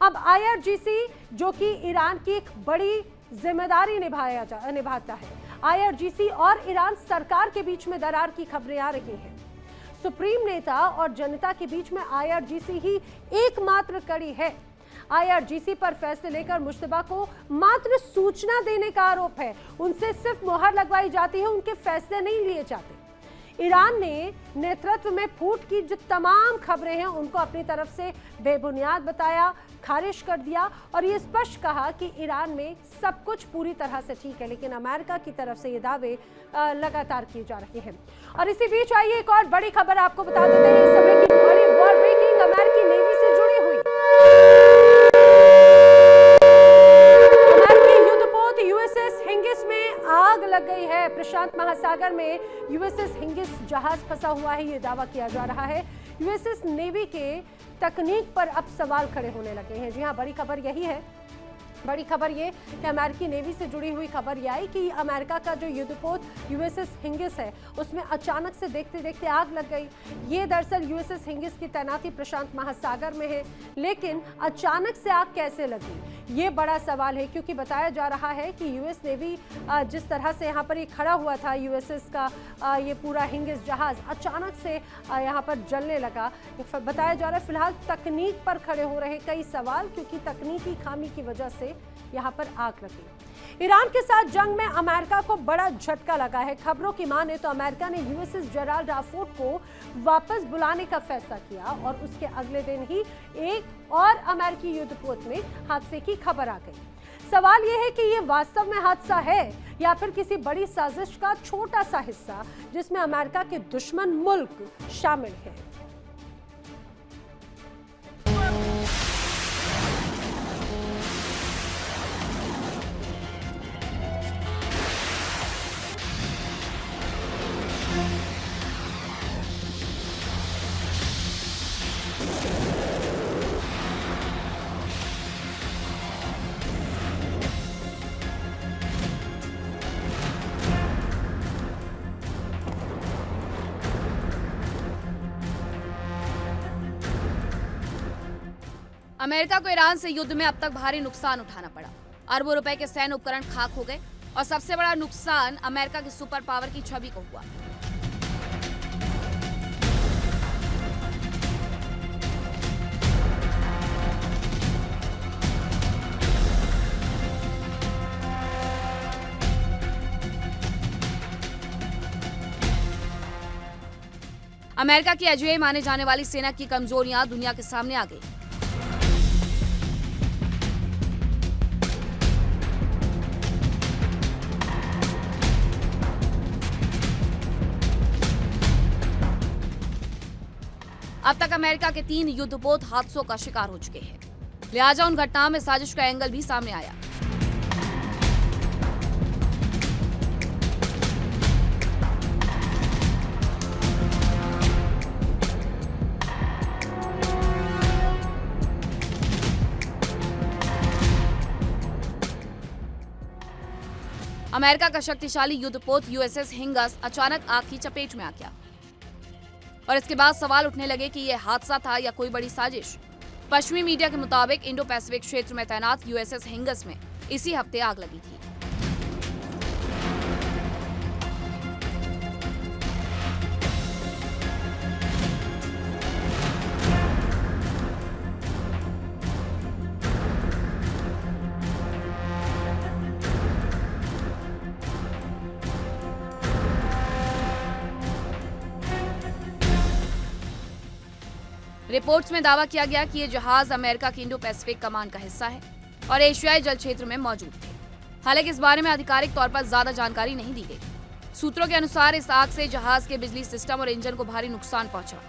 अब IRGC जो कि ईरान की एक बड़ी जिम्मेदारी निभाता है, IRGC और ईरान सरकार के बीच में दरार की खबरें आ रही हैं। सुप्रीम नेता और जनता के बीच में IRGC ही एकमात्र कड़ी है। IRGC पर फैसले लेकर मुश्तबा को मात्र सूचना देने का आरोप है, उनसे सिर्फ मुहर लगवाई जाती है, उनके फैसले नहीं लिए जाते। ईरान ने नेतृत्व में फूट की जो तमाम खबरें हैं उनको अपनी तरफ से बेबुनियाद बताया, खारिज कर दिया और ये स्पष्ट कहा कि ईरान में सब कुछ पूरी तरह से ठीक है, लेकिन अमेरिका की तरफ से ये दावे लगातार किए जा रहे हैं। और इसी बीच आइए एक और बड़ी खबर आपको बता देते हैं, इस समय की बड़ी वॉर ब्रेकिंग अमेरिकी नेवी से जुड़ी हुई। यूएसएस हिंगिस में आग लग गई है। प्रशांत महासागर में यूएसएस हिंगिस जहाज फंसा हुआ है, ये दावा किया जा रहा है। यूएसएस नेवी के तकनीक पर अब सवाल खड़े होने लगे हैं। जी हां, बड़ी खबर यही है। बड़ी खबर ये कि अमेरिकी नेवी से जुड़ी हुई खबर ये आई कि अमेरिका का जो युद्धपोत यूएसएस हिंगिस है उसमें अचानक से देखते देखते आग लग गई। ये दरअसल यूएसएस हिंगिस की तैनाती प्रशांत महासागर में है, लेकिन अचानक से आग कैसे लगी ये बड़ा सवाल है, क्योंकि बताया जा रहा है कि यूएस नेवी जिस तरह से यहाँ पर ये खड़ा हुआ था यूएसएस का ये पूरा हिंगिस जहाज अचानक से यहाँ पर जलने लगा। बताया जा रहा है फिलहाल तकनीक पर खड़े हो रहे कई सवाल, क्योंकि तकनीकी खामी की वजह से यहाँ पर आग लगी। ईरान के साथ जंग में अमेरिका को बड़ा झटका लगा है। खबरों की माने तो अमेरिका ने यूएसएस जेराल्ड राफोर्ड को वापस बुलाने का फैसला किया और उसके अगले दिन ही एक और अमेरिकी युद्धपोत में हादसे की खबर आ गई। सवाल यह है कि ये वास्तव में हादसा है या फिर किसी बड़ी साजिश का छोटा सा हिस्सा जिसमें अमेरिका के दुश्मन मुल्क शामिल है। अमेरिका को ईरान से युद्ध में अब तक भारी नुकसान उठाना पड़ा। अरबों रुपए के सैन्य उपकरण खाक हो गए और सबसे बड़ा नुकसान अमेरिका की सुपर पावर की छवि को हुआ। अमेरिका की अजेय माने जाने वाली सेना की कमजोरियां दुनिया के सामने आ गई। अब तक अमेरिका के 3 युद्धपोत हादसों का शिकार हो चुके हैं, लिहाजा उन घटनाओं में साजिश का एंगल भी सामने आया। अमेरिका का शक्तिशाली युद्धपोत यूएसएस हिंगस अचानक आग की चपेट में आ गया और इसके बाद सवाल उठने लगे कि यह हादसा था या कोई बड़ी साजिश। पश्चिमी मीडिया के मुताबिक इंडो पैसिफिक क्षेत्र में तैनात यूएसएस हिंगस में इसी हफ्ते आग लगी थी। रिपोर्ट्स में दावा किया गया कि ये जहाज अमेरिका की इंडो पैसिफिक कमान का हिस्सा है और एशियाई जल क्षेत्र में मौजूद थे। हालांकि इस बारे में आधिकारिक तौर पर ज्यादा जानकारी नहीं दी गई। सूत्रों के अनुसार इस आग से जहाज के बिजली सिस्टम और इंजन को भारी नुकसान पहुंचा।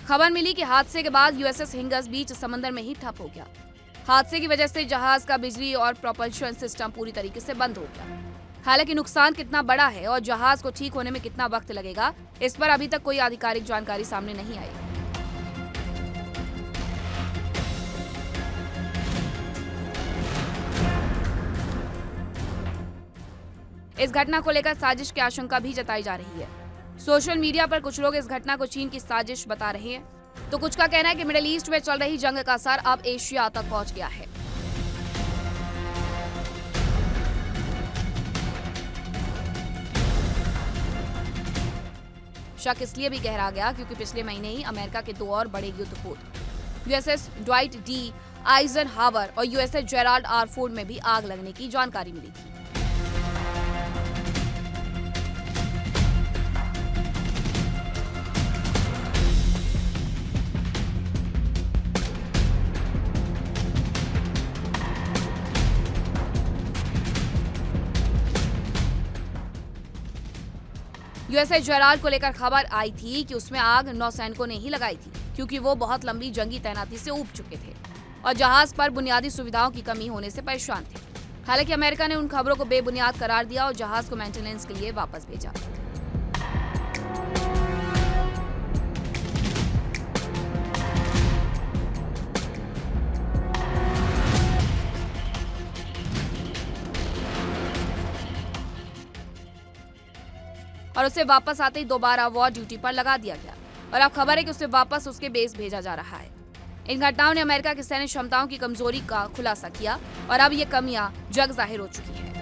खबर मिली कि हादसे के बाद यूएसएस हिंगस बीच समंदर में ही ठप हो गया। हादसे की वजह से जहाज का बिजली और प्रोपल्शन सिस्टम पूरी तरीके से बंद हो गया। हालांकि नुकसान कितना बड़ा है और जहाज को ठीक होने में कितना वक्त लगेगा, इस पर अभी तक कोई आधिकारिक जानकारी सामने नहीं आई। इस घटना को लेकर साजिश की आशंका भी जताई जा रही है। सोशल मीडिया पर कुछ लोग इस घटना को चीन की साजिश बता रहे हैं, तो कुछ का कहना है कि मिडिल ईस्ट में चल रही जंग का असर अब एशिया तक पहुंच गया है। शक इसलिए भी गहरा गया क्योंकि पिछले महीने ही अमेरिका के 2 और बड़े युद्धपोत यूएसएस ड्वाइट डी आइजनहावर और यूएसएस जेराल्ड आर फोर्ड में भी आग लगने की जानकारी मिली थी। यूएसएस जेराल्ड को लेकर खबर आई थी कि उसमें आग नौसैनिकों ने ही लगाई थी, क्योंकि वो बहुत लंबी जंगी तैनाती से ऊब चुके थे और जहाज पर बुनियादी सुविधाओं की कमी होने से परेशान थे। हालांकि अमेरिका ने उन खबरों को बेबुनियाद करार दिया और जहाज को मेंटेनेंस के लिए वापस भेजा। और उसे वापस आते ही दोबारा वॉर ड्यूटी पर लगा दिया गया और अब खबर है कि उसे वापस उसके बेस भेजा जा रहा है। इन घटनाओं ने अमेरिका की सैन्य क्षमताओं की कमजोरी का खुलासा किया और अब ये कमियां जग जाहिर हो चुकी हैं।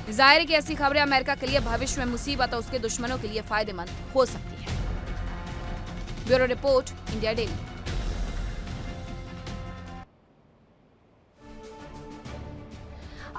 जाहिर है कि ऐसी खबरें अमेरिका के लिए भविष्य में मुसीबत और उसके दुश्मनों के लिए फायदेमंद हो सकती है। Bureau report, India daily.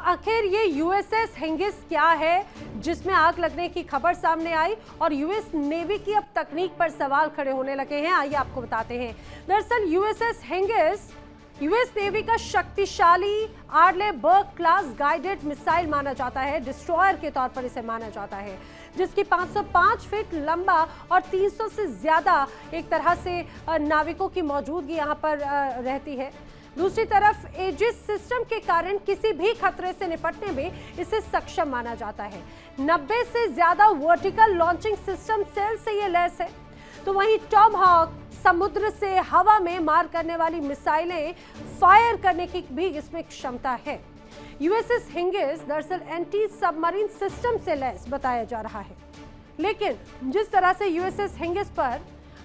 आखिर ये यूएसएस हिंगिस क्या है जिसमें आग लगने की खबर सामने आई और यूएस नेवी की अब तकनीक पर सवाल खड़े होने लगे हैं। आइए आपको बताते हैं। दरअसल यूएसएस हिंगिस यूएस नेवी का शक्तिशाली आर्ले बर्ग क्लास गाइडेड मिसाइल माना जाता है, डिस्ट्रॉयर के तौर पर इसे माना जाता है, जिसकी 505 फीट लंबा और 300 से ज्यादा एक तरह से नाविकों की मौजूदगी यहां पर रहती है। दूसरी तरफ एजिस सिस्टम के कारण किसी भी खतरे से निपटने में इसे सक्षम माना जाता है। 90 से ज्यादा वर्टिकल लॉन्चिंग सिस्टम सेल से ये लैस है। तो वहीं टॉमहॉक समुद्र से हवा में मार करने वाली मिसाइलें फायर करने की भी इसमें क्षमता है। यूएसएस हिंगिस दरअसल एंटी सबमरीन सिस्टम से लैस बताया जा रहा है, लेकिन जिस तरह से यूएसएस हिंगिस पर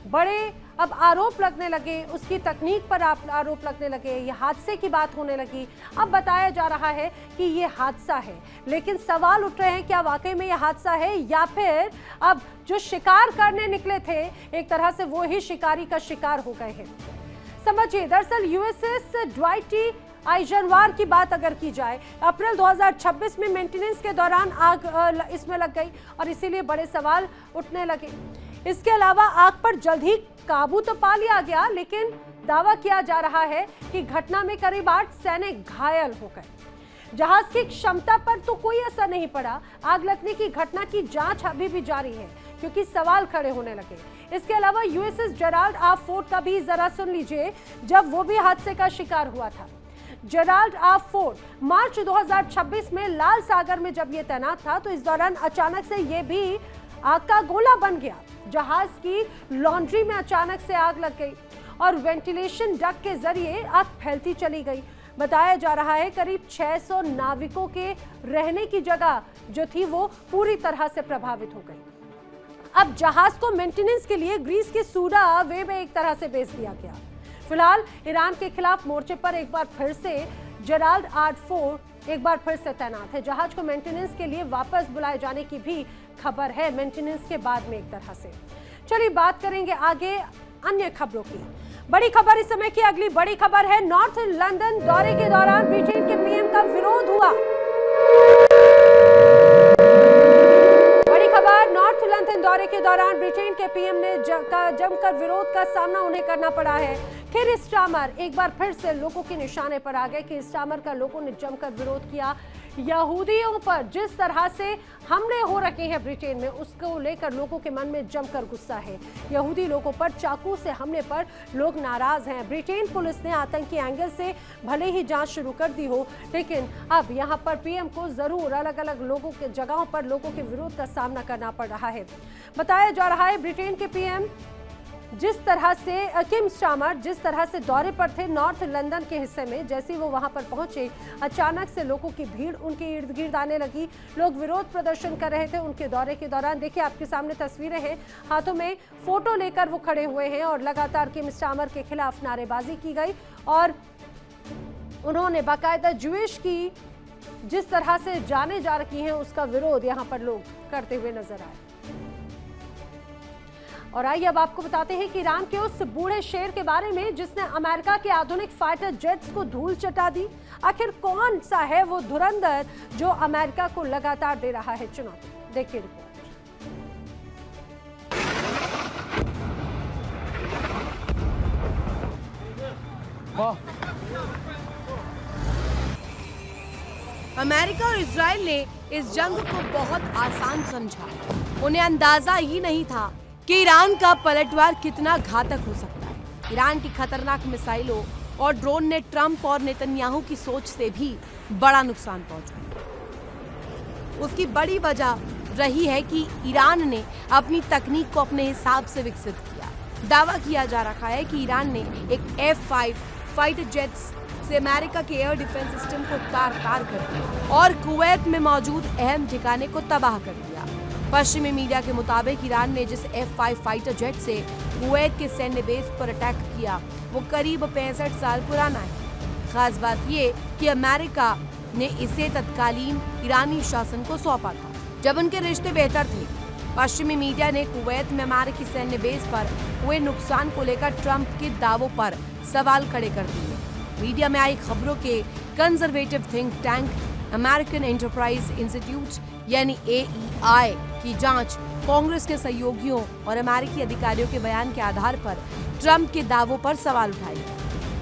बड़े अब आरोप लगने लगे, उसकी तकनीक पर आरोप लगने लगे, ये हादसे की बात होने लगी। अब बताया जा रहा है कि ये हादसा है, लेकिन सवाल उठ रहे हैं क्या वाकई में ये हादसा है या फिर अब जो शिकार करने निकले थे एक तरह से वो ही शिकारी का शिकार हो गए हैं। समझिए, दरअसल यूएसएस ड्वाइट आइजनहावर की बात अगर की जाए, अप्रैल 2026 में मेंटेनेंस के दौरान आग इसमें लग गई और इसीलिए बड़े सवाल उठने लगे। इसके अलावा आग पर जल्द ही काबू तो पा लिया गया, लेकिन दावा किया जा रहा है कि घटना में करीब 8 सैनिक घायल हो गए। जहाज की क्षमता पर तो कोई असर नहीं पड़ा। आग लगने की घटना की जांच अभी भी जारी है क्योंकि सवाल खड़े होने लगे। इसके अलावा यूएसएस जेराल्ड आर फोर्ड का भी जरा सुन लीजिए, जब वो भी हादसे का शिकार हुआ था। जेराल्ड आर फोर्ड मार्च 2026 में लाल सागर में जब ये तैनात था तो इस दौरान अचानक से ये भी आग का गोला बन गया। जहाज की लॉन्ड्री में अचानक से आग लग गई और वेंटिलेशन डक्ट के जरिए आग फैलती चली गई। बताया जा रहा है करीब 600 नाविकों के रहने की जगह जो थी वो पूरी तरह से प्रभावित हो गई। अब जहाज को मेंटेनेंस के लिए ग्रीस के सूडा वे में एक तरह से बेच दिया गया। फिलहाल ईरान के खिलाफ मोर्चे पर एक बार फिर से जेराल्ड आर फोर्ड एक बार फिर से तैनात है। जहाज को मेंटेनेंस के लिए वापस बुलाए जाने की भी खबर है, मेंटेनेंस के बाद में एक तरह से। चलिए बात करेंगे आगे अन्य खबरों की। बड़ी खबर इस समय की अगली बड़ी खबर है, नॉर्थ लंदन दौरे के दौरान ब्रिटेन के पीएम का विरोध हुआ। बड़ी खबर, नॉर्थ लंदन दौरे के दौरान ब्रिटेन के पीएम ने जमकर विरोध का सामना उन्हें करना पड़ा है। किर स्टारमर एक बार फिर से लोगों के निशाने पर आ गए। किर स्टारमर का लोगों ने जमकर विरोध किया। यहूदियों पर जिस तरह से हमले हो रखे हैं ब्रिटेन में, उसको लेकर लोगों के मन में जमकर गुस्सा है। यहूदी लोगों पर चाकू से हमले पर लोग नाराज हैं। ब्रिटेन पुलिस ने आतंकी एंगल से भले ही जांच शुरू कर दी हो, लेकिन अब यहां पर पीएम को जरूर अलग अलग लोगों के जगहों पर लोगों के विरोध का सामना करना पड़ रहा है। बताया जा रहा है ब्रिटेन के पीएम जिस तरह से किम स्टारमर जिस तरह से दौरे पर थे नॉर्थ लंदन के हिस्से में, जैसे वो वहां पर पहुंचे अचानक से लोगों की भीड़ उनके इर्द गिर्द आने लगी। लोग विरोध प्रदर्शन कर रहे थे उनके दौरे के दौरान। देखिए आपके सामने तस्वीरें हैं, हाथों में फोटो लेकर वो खड़े हुए हैं और लगातार किम स्टारमर के खिलाफ नारेबाजी की गई और उन्होंने बाकायदा ज्यूइश की जिस तरह से जाने जा रही हैं उसका विरोध यहां पर लोग करते हुए नजर आए। और आइए अब आपको बताते हैं कि ईरान के उस बूढ़े शेर के बारे में जिसने अमेरिका के आधुनिक फाइटर जेट्स को धूल चटा दी। आखिर कौन सा है वो धुरंधर जो अमेरिका को लगातार दे रहा है चुनौती? देखिए रिपोर्ट। अमेरिका और इजराइल ने इस जंग को बहुत आसान समझा। उन्हें अंदाजा ही नहीं था कि ईरान का पलटवार कितना घातक हो सकता है। ईरान की खतरनाक मिसाइलों और ड्रोन ने ट्रंप और नेतन्याहू की सोच से भी बड़ा नुकसान पहुंचाया। उसकी बड़ी वजह रही है कि ईरान ने अपनी तकनीक को अपने हिसाब से विकसित किया। दावा किया जा रहा है कि ईरान ने एक F-5 फाइटर जेट्स से अमेरिका के एयर डिफेंस सिस्टम को तार-तार कर दिया और कुवैत में मौजूद अहम ठिकाने को तबाह कर दिया। पश्चिमी मीडिया के मुताबिक ईरान ने जिस F-5 फाइटर जेट से कुवैत के सैन्य बेस पर अटैक किया वो करीब 65 साल पुराना है। खास बात ये कि अमेरिका ने इसे तत्कालीन ईरानी शासन को सौंपा था जब उनके रिश्ते बेहतर थे। पश्चिमी मीडिया ने कुवैत में अमेरिकी सैन्य बेस पर हुए नुकसान को लेकर ट्रंप के दावों पर सवाल खड़े कर दिए। मीडिया में आई खबरों के conservative think tank American enterprise institute यानी AEI की जांच कांग्रेस के सहयोगियों और अमेरिकी अधिकारियों के बयान के आधार पर ट्रंप के दावों पर सवाल उठाए।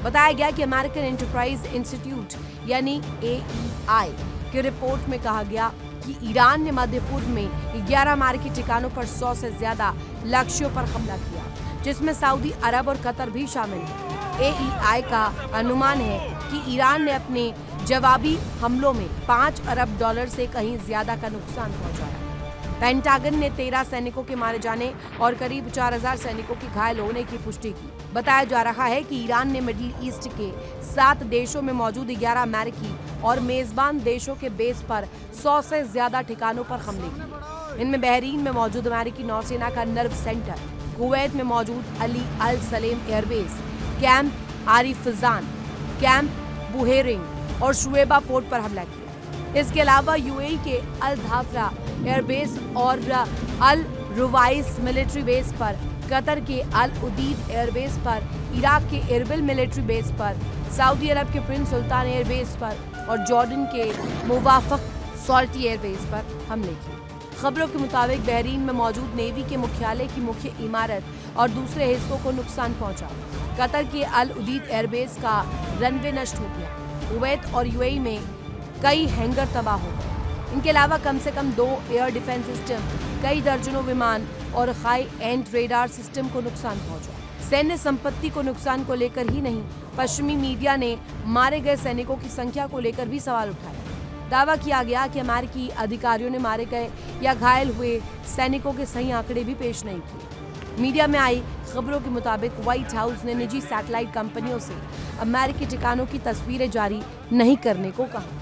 बताया गया कि अमेरिकन एंटरप्राइज इंस्टीट्यूट यानी AEI की रिपोर्ट में कहा गया कि ईरान ने मध्य पूर्व में 11 अमेरिकी ठिकानों पर 100 से ज्यादा लक्ष्यों पर हमला किया, जिसमें सऊदी अरब और कतर भी शामिल है। AEI का अनुमान है कि ईरान ने अपने जवाबी हमलों में $5 अरब से कहीं ज्यादा का नुकसान पहुंचाया। पेंटागन ने 13 सैनिकों के मारे जाने और करीब 4000 सैनिकों के घायल होने की पुष्टि की। बताया जा रहा है कि ईरान ने मिडिल ईस्ट के 7 देशों में मौजूद 11 अमेरिकी और मेजबान देशों के बेस पर 100 से ज्यादा ठिकानों पर हमले किए। इनमें बहरीन में मौजूद अमेरिकी नौसेना का नर्व सेंटर, कुवैत में मौजूद अली अल सलेम एयरबेस, कैंप आरिफजान, कैंप बुहेरिंग और शुएबा पोर्ट पर हमला किया। इसके अलावा UAE के अल धाफरा एयरबेस और अल रुवाइस मिलिट्री बेस पर, कतर के अल उदीद एयरबेस पर, इराक के इरबिल मिलिट्री बेस पर, सऊदी अरब के प्रिंस सुल्तान एयरबेस पर और जॉर्डन के मुवाफक सॉल्टी एयरबेस पर हमले किए। खबरों के मुताबिक बहरीन में मौजूद नेवी के मुख्यालय की मुख्य इमारत और दूसरे हिस्सों को नुकसान पहुंचा। कतर के अल उदीद एयरबेस का रनवे नष्ट हो गया। कुवैत और UAE में कई हैंगर तबाह हो गए। इनके अलावा कम से कम 2 एयर डिफेंस सिस्टम, कई दर्जनों विमान और हाई एंड रेडार सिस्टम को नुकसान पहुंचा। सैन्य संपत्ति को नुकसान को लेकर ही नहीं, पश्चिमी मीडिया ने मारे गए सैनिकों की संख्या को लेकर भी सवाल उठाए। दावा किया गया कि अमेरिकी अधिकारियों ने मारे गए या घायल हुए सैनिकों के सही आंकड़े भी पेश नहीं किए। मीडिया में आई खबरों के मुताबिक व्हाइट हाउस ने निजी सैटेलाइट कंपनियों से अमेरिकी ठिकानों की तस्वीरें जारी नहीं करने को कहा।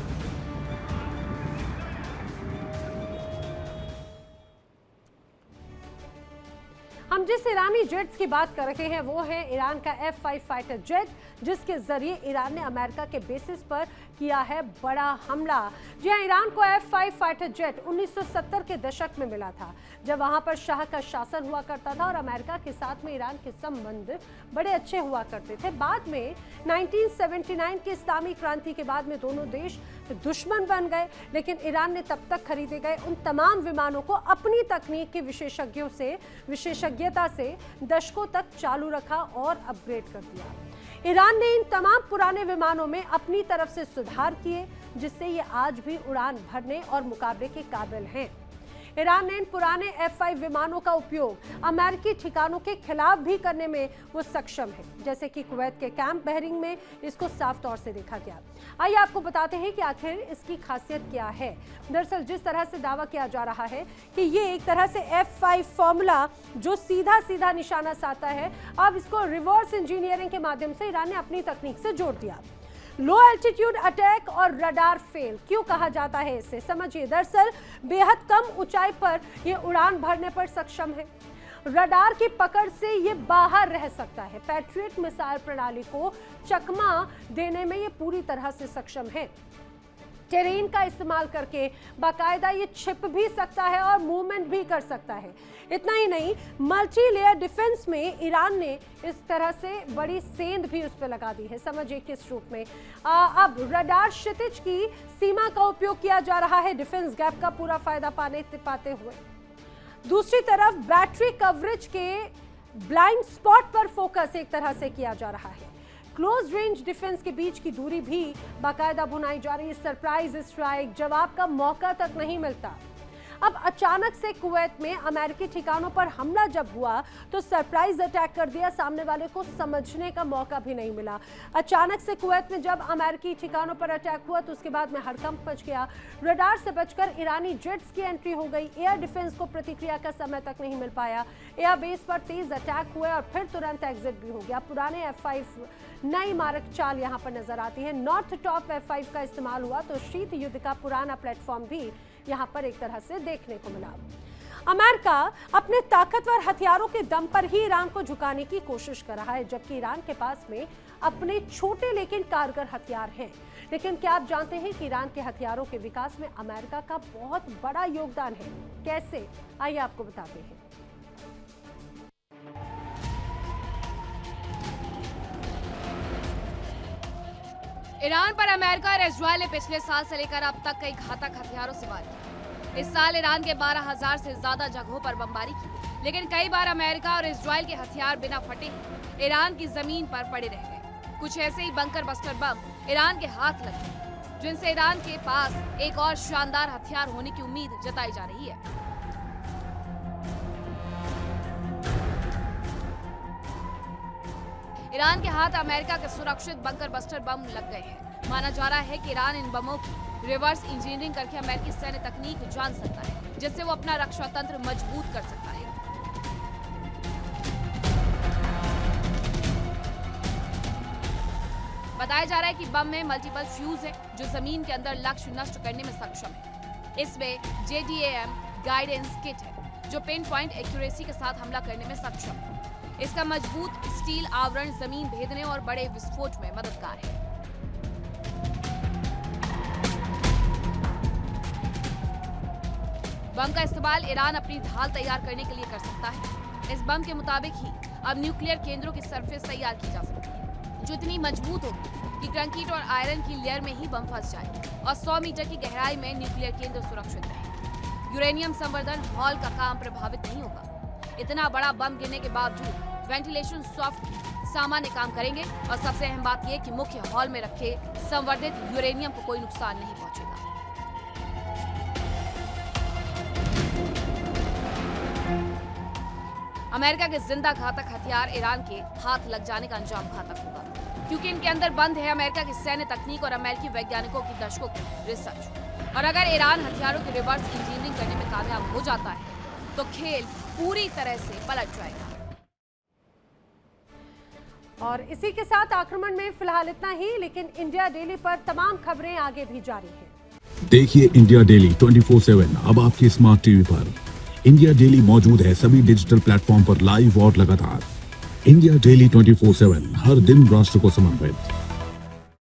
हम जिस ईरानी जेट्स की बात कर रहे हैं वो है ईरान का F-5 फाइटर जेट, जिसके जरिए ईरान ने अमेरिका के बेसिस पर किया है बड़ा हमला। जी हाँ, ईरान को F-5 फाइटर जेट 1970 के दशक में मिला था, जब वहां पर शाह का शासन हुआ करता था और अमेरिका के साथ में ईरान के संबंध बड़े अच्छे हुआ करते थे। बाद में 1979 की इस्लामी क्रांति के बाद में दोनों देश दुश्मन बन गए, लेकिन ईरान ने तब तक खरीदे गए उन तमाम विमानों को अपनी तकनीक के विशेषज्ञता से दशकों तक चालू रखा और अपग्रेड कर दिया। ईरान ने इन तमाम पुराने विमानों में अपनी तरफ से सुधार किए, जिससे ये आज भी उड़ान भरने और मुकाबले के काबिल हैं। ईरान ने इन पुराने F-5 विमानों का उपयोग अमेरिकी ठिकानों के खिलाफ भी करने में वो सक्षम है, जैसे कि कुवैत के कैंप बहरिंग में इसको साफ तौर से देखा गया। आइए आपको बताते हैं कि आखिर इसकी खासियत क्या है। दरअसल जिस तरह से दावा किया जा रहा है कि ये एक तरह से F-5 फॉर्मूला जो सीधा सीधा निशाना साधता है, अब इसको रिवर्स इंजीनियरिंग के माध्यम से ईरान ने अपनी तकनीक से जोड़ दिया। लो एल्टीट्यूड अटैक और रडार फेल क्यों कहा जाता है, इसे समझिए। दरअसल बेहद कम ऊंचाई पर ये उड़ान भरने पर सक्षम है। रडार की पकड़ से ये बाहर रह सकता है। पैट्रियट मिसाइल प्रणाली को चकमा देने में ये पूरी तरह से सक्षम है। टेरेन का इस्तेमाल करके बाकायदा ये छिप भी सकता है और मूवमेंट भी कर सकता है। इतना ही नहीं, मल्टी लेयर डिफेंस में ईरान ने इस तरह से बड़ी सेंध भी उस पर लगा दी है। समझिए किस रूप में। अब रडार क्षितिज की सीमा का उपयोग किया जा रहा है डिफेंस गैप का पूरा फायदा पाते हुए। दूसरी तरफ बैटरी कवरेज के ब्लाइंड स्पॉट पर फोकस एक तरह से किया जा रहा है। क्लोज रेंज डिफेंस के बीच की दूरी भी बाकायदा बुनाई जा रही है। सरप्राइज स्ट्राइक, जवाब का मौका तक नहीं मिलता। अब अचानक से कुवैत में अमेरिकी ठिकानों पर हमला जब हुआ तो सरप्राइज अटैक कर दिया, सामने वाले को समझने का मौका भी नहीं मिला। अचानक से कुवैत में जब अमेरिकी ठिकानों पर अटैक हुआ तो उसके बाद में हड़कंप मच गया। रडार से बचकर ईरानी जेट्स की एंट्री हो गई। एयर डिफेंस को प्रतिक्रिया का समय तक नहीं मिल पाया। एयर बेस पर तेज अटैक हुए और फिर तुरंत एग्जिट भी हो गया। पुराने F-5 नई मारक चाल यहाँ पर नजर आती है। नॉर्थ टॉप F-5 का इस्तेमाल हुआ तो शीत युद्ध का पुराना प्लेटफॉर्म भी यहाँ पर एक तरह से देखने को मिला। अमेरिका अपने ताकतवर हथियारों के दम पर ही ईरान को झुकाने की कोशिश कर रहा है, जबकि ईरान के पास में अपने छोटे लेकिन कारगर हथियार हैं। लेकिन क्या आप जानते हैं कि ईरान के हथियारों के विकास में अमेरिका का बहुत बड़ा योगदान है? कैसे, आइए आपको बताते हैं। ईरान पर अमेरिका और इजरायल ने पिछले साल से लेकर अब तक कई घातक हथियारों से वार किया। इस साल ईरान के 12,000 से ज्यादा जगहों पर बमबारी की, लेकिन कई बार अमेरिका और इजरायल के हथियार बिना फटे ईरान की जमीन पर पड़े रह गए। कुछ ऐसे ही बंकर बस्टर बम ईरान के हाथ लगे, जिनसे ईरान के पास एक और शानदार हथियार होने की उम्मीद जताई जा रही है। ईरान के हाथ अमेरिका के सुरक्षित बंकर बस्टर बम लग गए हैं। माना जा रहा है कि ईरान इन बमों की रिवर्स इंजीनियरिंग करके अमेरिकी सैन्य तकनीक जान सकता है, जिससे वो अपना रक्षा तंत्र मजबूत कर सकता है। बताया जा रहा है कि बम में मल्टीपल फ्यूज है, जो जमीन के अंदर लक्ष्य नष्ट करने में सक्षम है। इसमें JDAM गाइडेंस किट है, जो पिन पॉइंट एक्यूरेसी के साथ हमला करने में सक्षम है। इसका मजबूत स्टील आवरण जमीन भेदने और बड़े विस्फोट में मददगार है। बम का इस्तेमाल ईरान अपनी ढाल तैयार करने के लिए कर सकता है। इस बम के मुताबिक ही अब न्यूक्लियर केंद्रों की सरफेस तैयार की जा सकती है, जो इतनी मजबूत होगी कि कंक्रीट और आयरन की लेयर में ही बम फंस जाए और 100 मीटर की गहराई में न्यूक्लियर केंद्र सुरक्षित रहे। यूरेनियम संवर्धन हॉल का काम प्रभावित नहीं होगा। इतना बड़ा बम गिरने के बावजूद वेंटिलेशन सॉफ्ट सामान्य काम करेंगे और सबसे अहम बात यह कि मुख्य हॉल में रखे संवर्धित यूरेनियम को कोई नुकसान नहीं पहुंचेगा। अमेरिका के जिंदा घातक हथियार ईरान के हाथ लग जाने का अंजाम घातक होगा, क्योंकि इनके अंदर बंद है अमेरिका की सैन्य तकनीक और अमेरिकी वैज्ञानिकों की दशकों की रिसर्च। और अगर ईरान हथियारों की रिवर्स इंजीनियरिंग करने में कामयाब हो जाता है तो खेल पूरी तरह से पलट जाएगा। और इसी के साथ आक्रमण में फिलहाल इतना ही, लेकिन इंडिया डेली पर तमाम खबरें आगे भी जारी हैं। देखिए इंडिया डेली 24/7 अब आपके स्मार्ट टीवी पर। इंडिया डेली मौजूद है सभी डिजिटल प्लेटफॉर्म पर लाइव और लगातार। इंडिया डेली 24/7 हर दिन राष्ट्र को समर्पित।